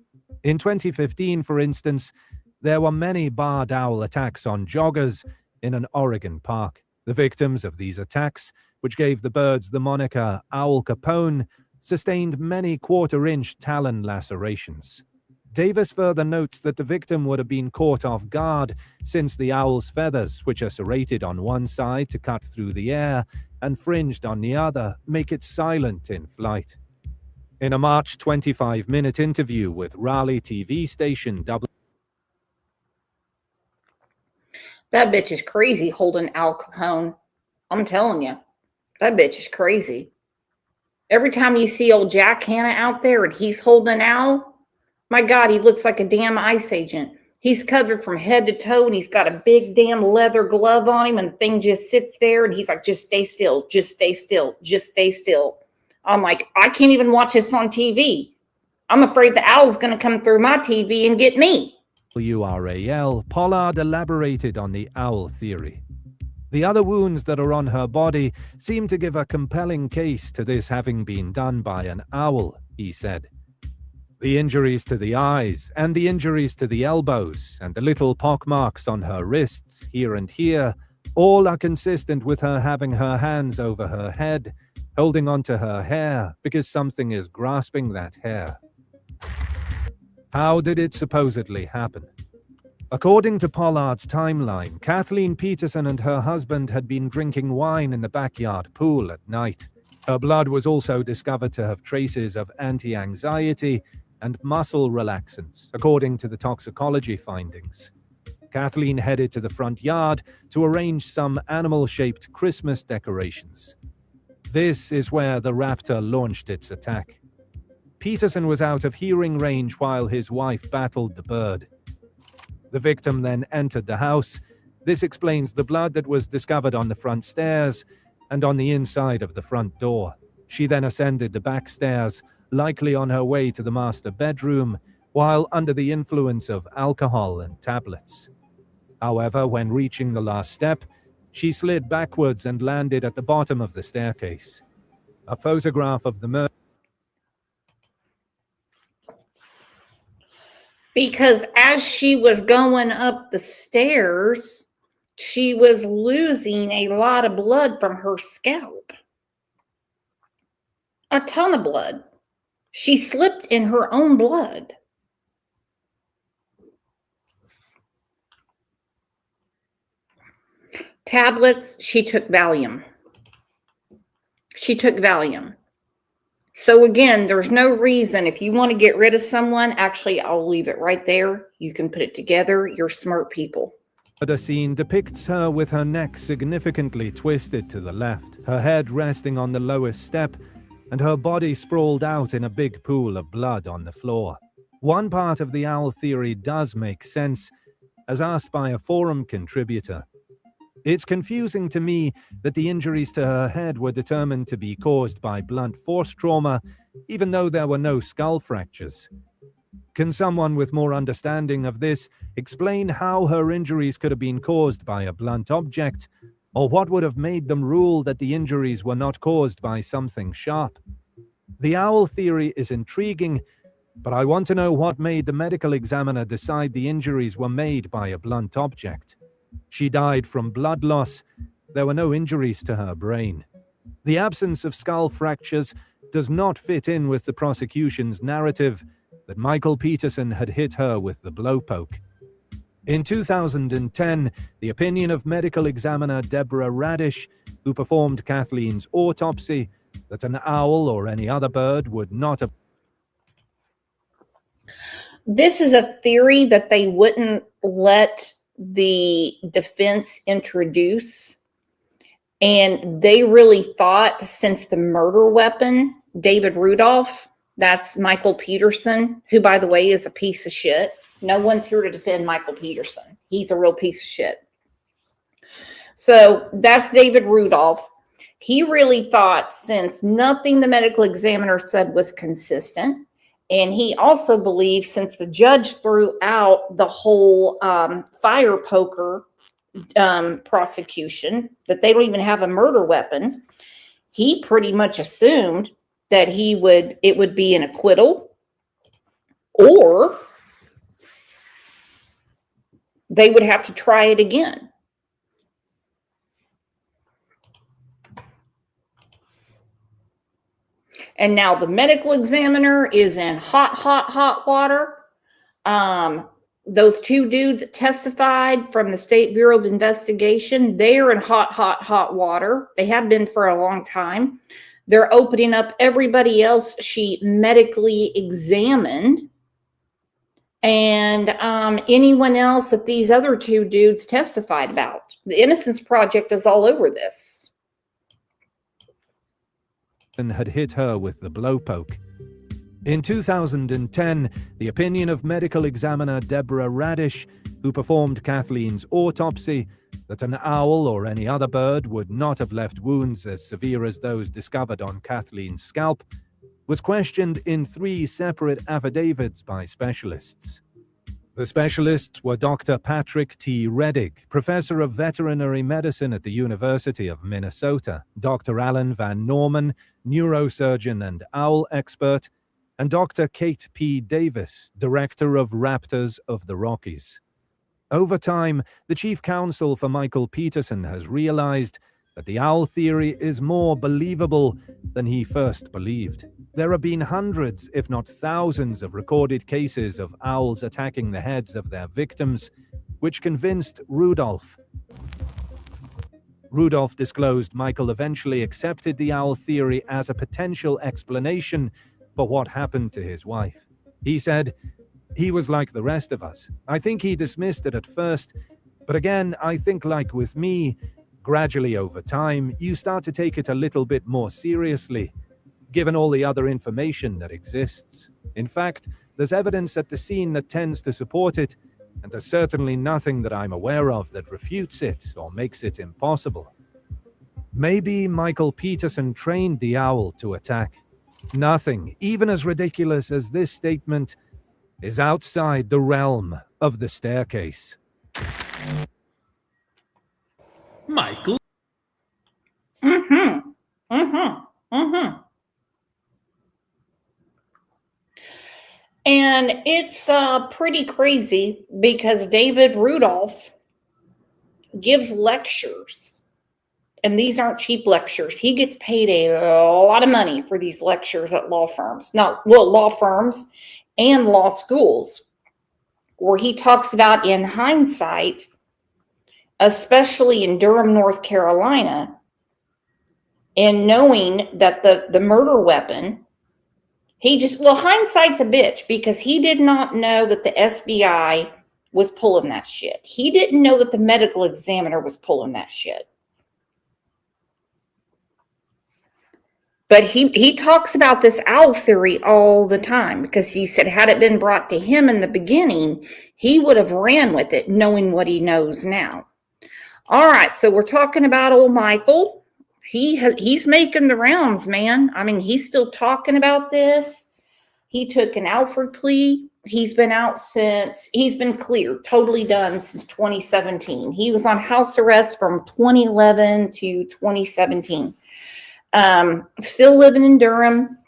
In 2015, for instance, there were many barred owl attacks on joggers in an Oregon park. The victims of these attacks, which gave the birds the moniker Owl Capone, sustained many quarter-inch talon lacerations. Davis further notes that the victim would have been caught off guard since the owl's feathers, which are serrated on one side to cut through the air and fringed on the other, make it silent in flight. In a March 25-minute interview with Raleigh TV station That bitch is crazy holding Al Capone. I'm telling you, that bitch is crazy. Every time you see old Jack Hanna out there and he's holding an owl, my God, he looks like a damn ICE agent. He's covered from head to toe and he's got a big damn leather glove on him and the thing just sits there and he's like, just stay still, just stay still, just stay still. I'm like, I can't even watch this on TV. I'm afraid the owl's going to come through my TV and get me. WRAL, Pollard elaborated on the owl theory. The other wounds that are on her body seem to give a compelling case to this having been done by an owl, he said. The injuries to the eyes, and the injuries to the elbows, and the little pockmarks on her wrists, here and here, all are consistent with her having her hands over her head, holding onto her hair, because something is grasping that hair. How did it supposedly happen? According to Pollard's timeline, Kathleen Peterson and her husband had been drinking wine in the backyard pool at night. Her blood was also discovered to have traces of anti-anxiety and muscle relaxants, according to the toxicology findings. Kathleen headed to the front yard to arrange some animal-shaped Christmas decorations. This is where the raptor launched its attack. Peterson was out of hearing range while his wife battled the bird. The victim then entered the house. This explains the blood that was discovered on the front stairs and on the inside of the front door. She then ascended the back stairs, likely on her way to the master bedroom, while under the influence of alcohol and tablets. However, when reaching the last step, she slid backwards and landed at the bottom of the staircase. A photograph of the murder. Because as she was going up the stairs, she was losing a lot of blood from her scalp. A ton of blood. She slipped in her own blood. Tablets, she took Valium. She took Valium. So again, there's no reason if you want to get rid of someone, actually, I'll leave it right there. You can put it together. You're smart people. The scene depicts her with her neck significantly twisted to the left, her head resting on the lowest step, and her body sprawled out in a big pool of blood on the floor. One part of the owl theory does make sense, as asked by a forum contributor. It's confusing to me that the injuries to her head were determined to be caused by blunt force trauma, even though there were no skull fractures. Can someone with more understanding of this explain how her injuries could have been caused by a blunt object, or what would have made them rule that the injuries were not caused by something sharp? The owl theory is intriguing, but I want to know what made the medical examiner decide the injuries were made by a blunt object. She died from blood loss. There were no injuries to her brain. The absence of skull fractures does not fit in with the prosecution's narrative that Michael Peterson had hit her with the blowpoke. In 2010, the opinion of medical examiner Deborah Radish, who performed Kathleen's autopsy, that an owl or any other bird would not have... This is a theory that they wouldn't let the defense introduce. And they really thought, since the murder weapon, David Rudolph, that's Michael Peterson, who, by the way, is a piece of shit. No one's here to defend Michael Peterson. He's a real piece of shit. So that's David Rudolph. He really thought, since nothing the medical examiner said was consistent, and he also believed, since the judge threw out the whole fire poker prosecution, that they don't even have a murder weapon, he pretty much assumed that it would be an acquittal, or they would have to try it again. And now the medical examiner is in hot water. Those two dudes that testified from the State Bureau of Investigation, they're in hot water. They have been for a long time. They're opening up everybody else she medically examined, and anyone else that these other two dudes testified about. The Innocence Project is all over this. And had hit her with the blowpoke. In 2010, the opinion of medical examiner Deborah Radish, who performed Kathleen's autopsy, that an owl or any other bird would not have left wounds as severe as those discovered on Kathleen's scalp, was questioned in 3 separate affidavits by specialists. The specialists were Dr. Patrick T. Reddick, professor of veterinary medicine at the University of Minnesota, Dr. Alan Van Norman, neurosurgeon and owl expert, and Dr. Kate P. Davis, director of Raptors of the Rockies. Over time, the chief counsel for Michael Peterson has realized that the owl theory is more believable than he first believed. There have been hundreds, if not thousands, of recorded cases of owls attacking the heads of their victims, which convinced Rudolph. Rudolph disclosed Michael eventually accepted the owl theory as a potential explanation for what happened to his wife. He said, "He was like the rest of us. I think he dismissed it at first, but again, I think like with me, gradually over time, you start to take it a little bit more seriously, given all the other information that exists. In fact, there's evidence at the scene that tends to support it, and there's certainly nothing that I'm aware of that refutes it or makes it impossible." Maybe Michael Peterson trained the owl to attack. Nothing, even as ridiculous as this statement, is outside the realm of the staircase. Michael. And it's pretty crazy because David Rudolph gives lectures. And these aren't cheap lectures. He gets paid a lot of money for these lectures at law firms. Law firms and law schools, where he talks about, in hindsight, especially in Durham, North Carolina, and knowing that the murder weapon, hindsight's a bitch, because he did not know that the SBI was pulling that shit. He didn't know that the medical examiner was pulling that shit. But he talks about this owl theory all the time, because he said had it been brought to him in the beginning, he would have ran with it knowing what he knows now. All right, so we're talking about old Michael. He's making the rounds, man. I mean, he's still talking about this. He took an Alford plea. He's been cleared, totally done since 2017. He was on house arrest from 2011 to 2017. Still living in Durham,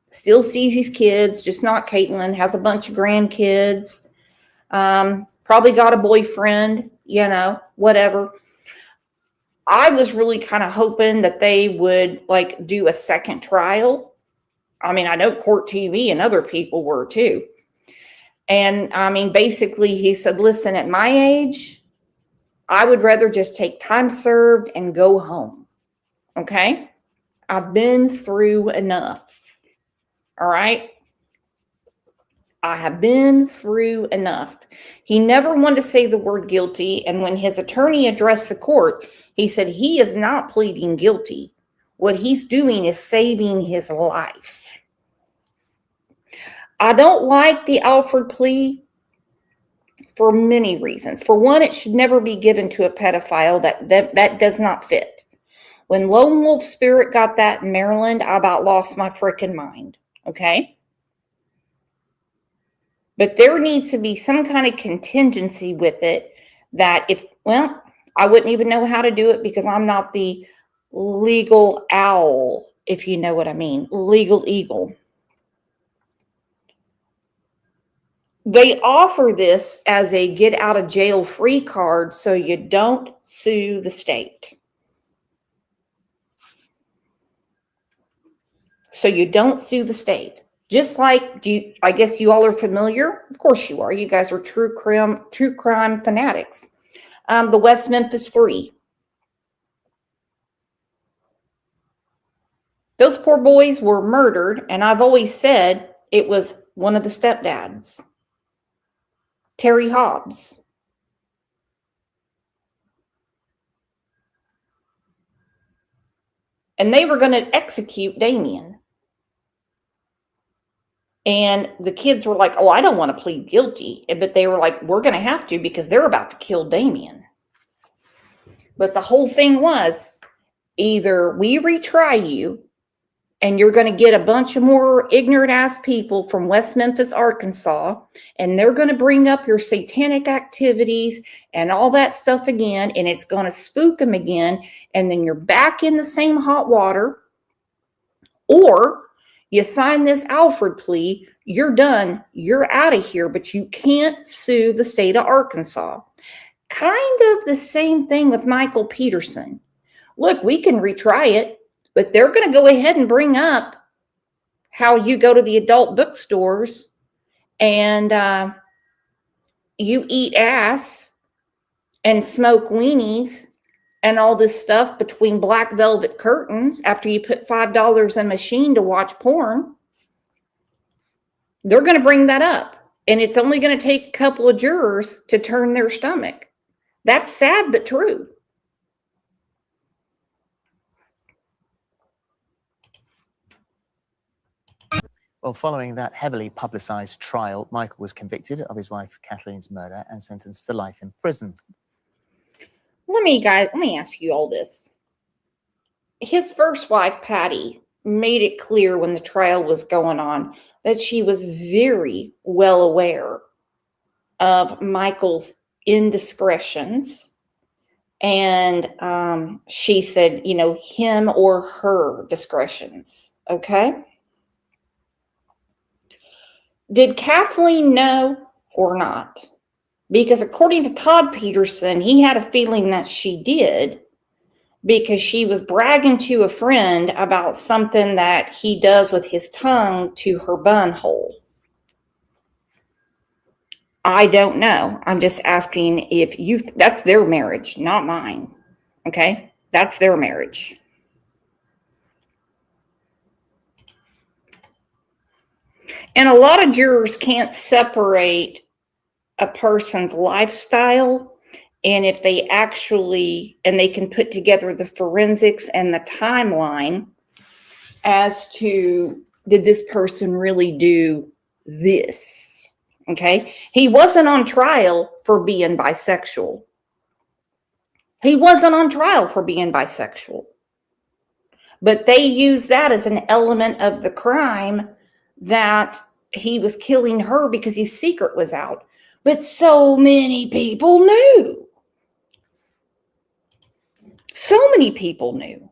still sees his kids, just not Caitlyn, has a bunch of grandkids, probably got a boyfriend, whatever. I was really kind of hoping that they would do a second trial. I mean, I know Court TV and other people were too. And I mean, basically he said, listen, at my age, I would rather just take time served and go home. Okay. I've been through enough. All right. I have been through enough. He never wanted to say the word guilty. And when his attorney addressed the court, he said he is not pleading guilty. What he's doing is saving his life. I don't like the Alford plea for many reasons. For one, it should never be given to a pedophile. That does not fit. When Lone Wolf Spirit got that in Maryland, I about lost my freaking mind. Okay? But there needs to be some kind of contingency with it that I wouldn't even know how to do it because I'm not the legal owl, if you know what I mean. Legal eagle. They offer this as a get out of jail free card so you don't sue the state. So you don't sue the state. Just like, I guess you all are familiar. Of course you are. You guys are true crime fanatics. The West Memphis 3. Those poor boys were murdered, and I've always said it was one of the stepdads. Terry Hobbs. And they were going to execute Damien. And the kids were like, oh, I don't want to plead guilty. But they were like, we're going to have to because they're about to kill Damien. But the whole thing was either we retry you and you're going to get a bunch of more ignorant ass people from West Memphis, Arkansas, and they're going to bring up your satanic activities and all that stuff again, and it's going to spook them again, and then you're back in the same hot water, or you sign this Alford plea, you're done, you're out of here, but you can't sue the state of Arkansas. Kind of the same thing with Michael Peterson. Look, we can retry it, but they're going to go ahead and bring up how you go to the adult bookstores and you eat ass and smoke weenies and all this stuff between black velvet curtains after you put $5 in a machine to watch porn. They're going to bring that up. And it's only going to take a couple of jurors to turn their stomach. That's sad but true. Well, following that heavily publicized trial, Michael was convicted of his wife Kathleen's murder and sentenced to life in prison. Let me ask you all this. His first wife, Patty, made it clear when the trial was going on that she was very well aware of Michael's indiscretions. And she said, him or her discretions. Okay. Did Kathleen know or not? Because according to Todd Peterson, he had a feeling that she did because she was bragging to a friend about something that he does with his tongue to her bun hole. I don't know. I'm just asking if you, that's their marriage, not mine. Okay? That's their marriage. And a lot of jurors can't separate a person's lifestyle and if they actually, and they can put together the forensics and the timeline as to, did this person really do this? Okay. He wasn't on trial for being bisexual. He wasn't on trial for being bisexual. But they use that as an element of the crime, that he was killing her because his secret was out. But so many people knew. So many people knew.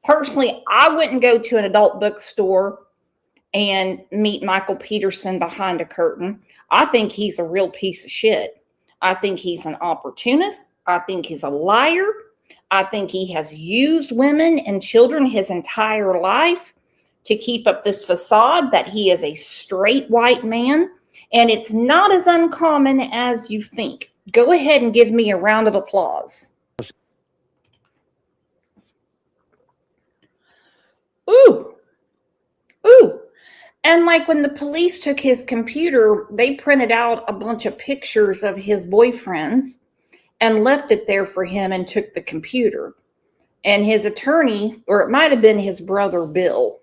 Personally, I wouldn't go to an adult bookstore and meet Michael Peterson behind a curtain. I think he's a real piece of shit. I think he's an opportunist. I think he's a liar. I think he has used women and children his entire life to keep up this facade that he is a straight white man. And it's not as uncommon as you think. Go ahead and give me a round of applause. Ooh. Ooh. And like when the police took his computer, they printed out a bunch of pictures of his boyfriends and left it there for him and took the computer. And his attorney, or it might have been his brother Bill,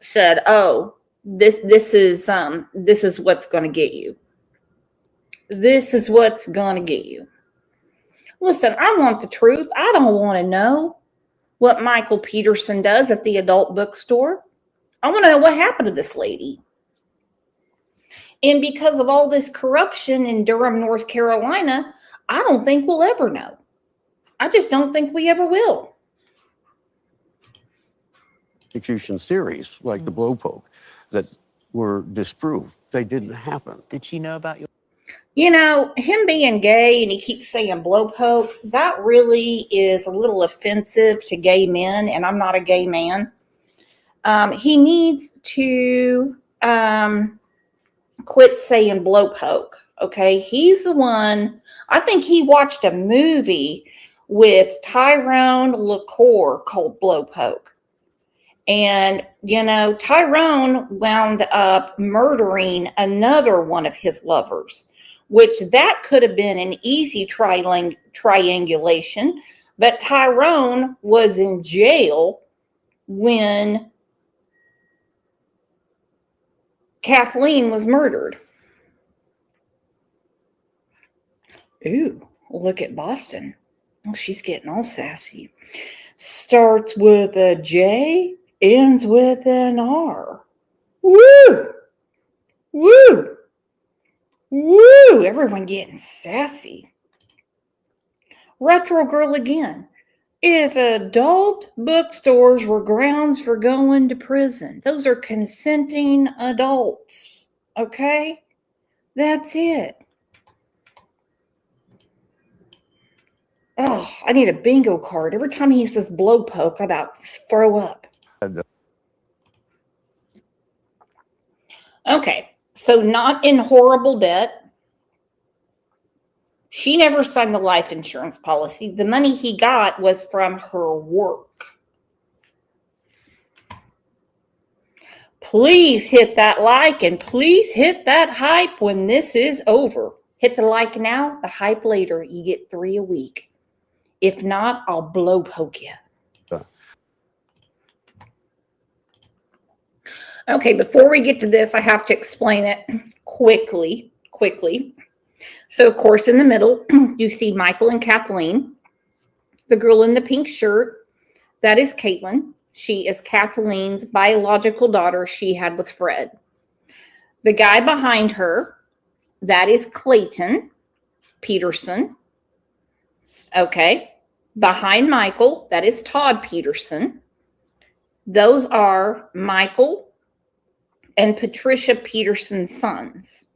said, "Oh, this is what's going to get you. This is what's going to get you." Listen, I want the truth. I don't want to know what Michael Peterson does at the adult bookstore. I want to know what happened to this lady. And because of all this corruption in Durham, North Carolina, I don't think we'll ever know. I just don't think we ever will. Prosecution theories, like the blowpoke, that were disproved. They didn't happen. Did she know about your... You know, him being gay and he keeps saying blowpoke, that really is a little offensive to gay men, and I'm not a gay man. He needs to quit saying blowpoke, okay? He's the one, I think he watched a movie with Tyrone LaCour called Blowpoke. And, you know, Tyrone wound up murdering another one of his lovers, which that could have been an easy triangulation. But Tyrone was in jail when Kathleen was murdered. Ooh, look at Boston. Oh, she's getting all sassy. Starts with a J, ends with an R. Woo! Woo! Woo! Everyone getting sassy. Retro girl again. If adult bookstores were grounds for going to prison, those are consenting adults. Okay? That's it. Oh, I need a bingo card. Every time he says blowpoke, I about throw up. Okay, so not in horrible debt. She never signed the life insurance policy. The money he got was from her work. Please hit that like and please hit that hype when this is over. Hit the like now, the hype later. You get 3 a week. If not, I'll blowpoke you. Okay, before we get to this, I have to explain it quickly. So, of course, in the middle, you see Michael and Kathleen. The girl in the pink shirt, that is Caitlyn. She is Kathleen's biological daughter she had with Fred. The guy behind her, that is Clayton Peterson. Okay. Behind Michael, that is Todd Peterson. Those are Michael and Patricia Peterson's sons.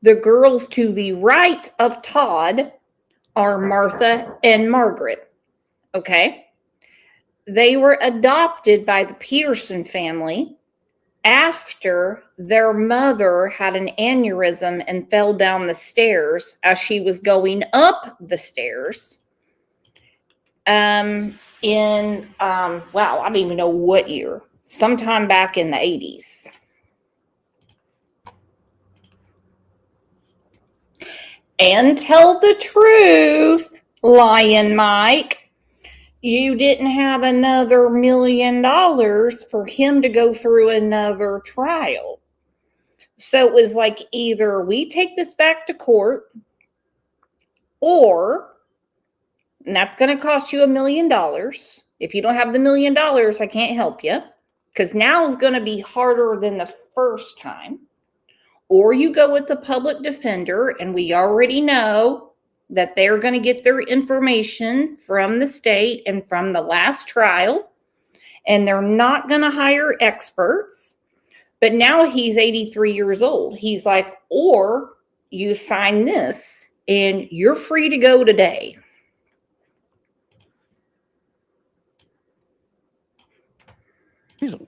The girls to the right of Todd are Martha and Margaret. Okay. They were adopted by the Peterson family after their mother had an aneurysm and fell down the stairs as she was going up the stairs. Wow, I don't even know what year. Sometime back in the 80s. And tell the truth, Lion Mike. You didn't have another $1 million for him to go through another trial. So it was like either we take this back to court, or, and that's going to cost you $1 million. If you don't have the $1 million, I can't help you, because now is going to be harder than the first time. Or you go with the public defender, and we already know that they're going to get their information from the state and from the last trial, and they're not going to hire experts. But now he's 83 years old. He's like, or you sign this and you're free to go today. A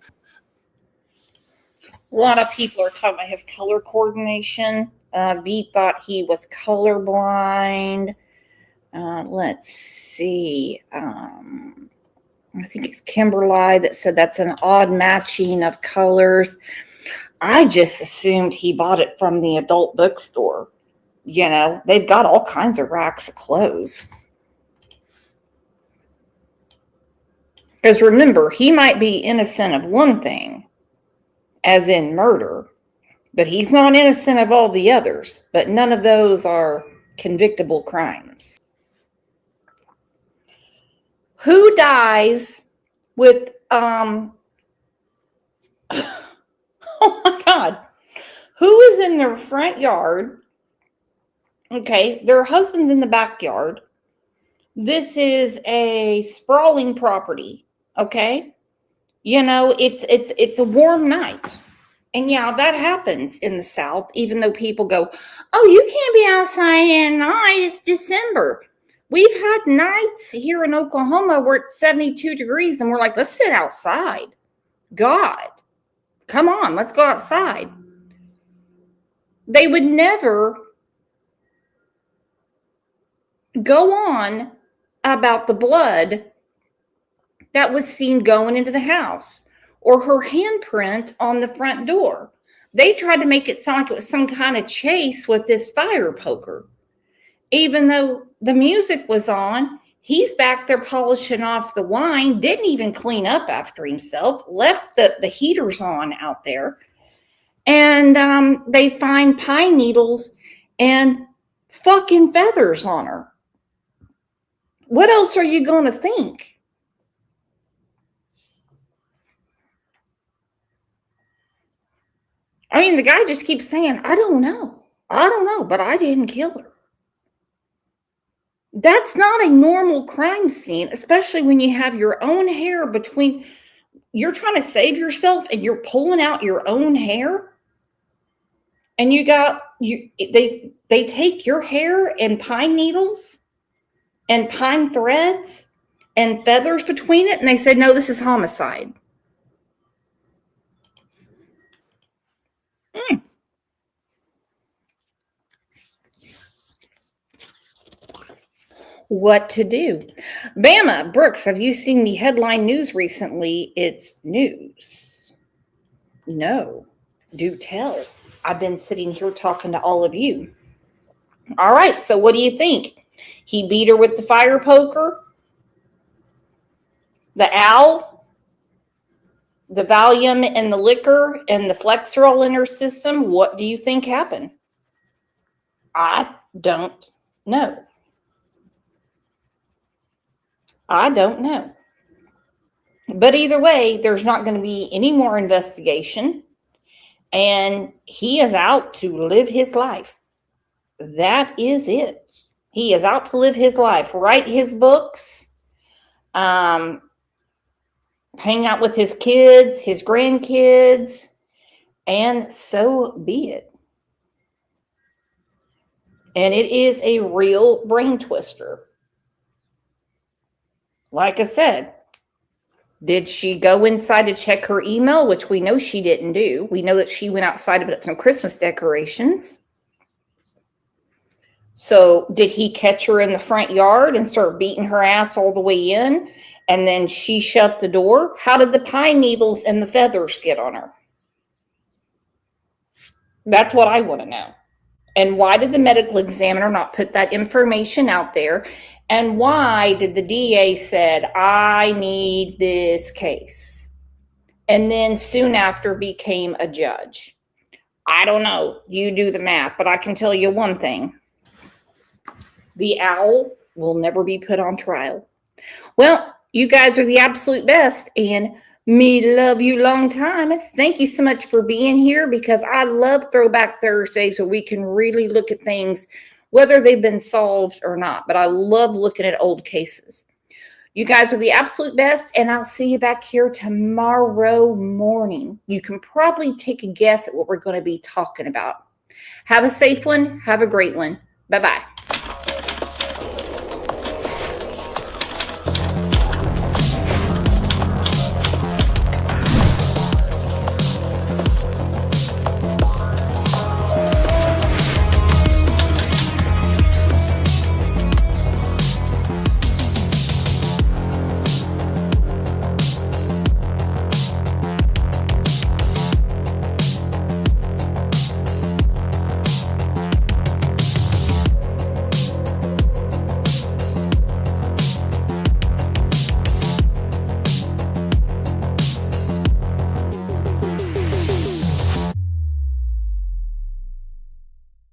lot of people are talking about his color coordination. V thought he was colorblind. Let's see. I think it's Kimberly that said that's an odd matching of colors. I just assumed he bought it from the adult bookstore. You know, they've got all kinds of racks of clothes. Because remember, he might be innocent of one thing, as in murder, but he's not innocent of all the others. But none of those are convictable crimes. Who dies with, oh my God, who is in their front yard? Okay, their husband's in the backyard. This is a sprawling property, okay? You know, it's a warm night. And yeah, that happens in the South, even though people go, oh, you can't be outside at night, it's December. We've had nights here in Oklahoma where it's 72 degrees and we're like, let's sit outside. God, come on, let's go outside. They would never go on about the blood that was seen going into the house or her handprint on the front door. They tried to make it sound like it was some kind of chase with this fire poker. Even though the music was on, he's back there polishing off the wine, didn't even clean up after himself, left the heaters on out there. And they find pine needles and fucking feathers on her. What else are you going to think? I mean, the guy just keeps saying, I don't know, but I didn't kill her. That's not a normal crime scene, especially when you have your own hair between, you're trying to save yourself and you're pulling out your own hair. And they take your hair and pine needles and pine threads and feathers between it. And they said, no, this is homicide. What to do? Bama, Brooks, have you seen the headline news recently? It's news. No. Do tell. I've been sitting here talking to all of you. All right, so what do you think? He beat her with the fire poker? The owl? The Valium and the liquor and the Flexerol in her system? What do you think happened? I don't know. I don't know. But either way, there's not going to be any more investigation. And he is out to live his life. That is it. He is out to live his life, write his books, hang out with his kids, his grandkids, and so be it. And it is a real brain twister. Like I said, Did she go inside to check her email, which we know she didn't do? We know that she went outside to put up some Christmas decorations. So did he catch her in the front yard and start beating her ass all the way in? And then she shut the door? How did the pine needles and the feathers get on her? That's what I want to know. And why did the medical examiner not put that information out there? And why did the DA said, I need this case? And then soon after became a judge. I don't know. You do the math, but I can tell you one thing. The owl will never be put on trial. Well, you guys are the absolute best, and me love you long time. Thank you so much for being here, because I love Throwback Thursday, so we can really look at things, whether they've been solved or not. But I love looking at old cases. You guys are the absolute best, and I'll see you back here tomorrow morning. You can probably take a guess at what we're going to be talking about. Have a safe one. Have a great one. Bye-bye.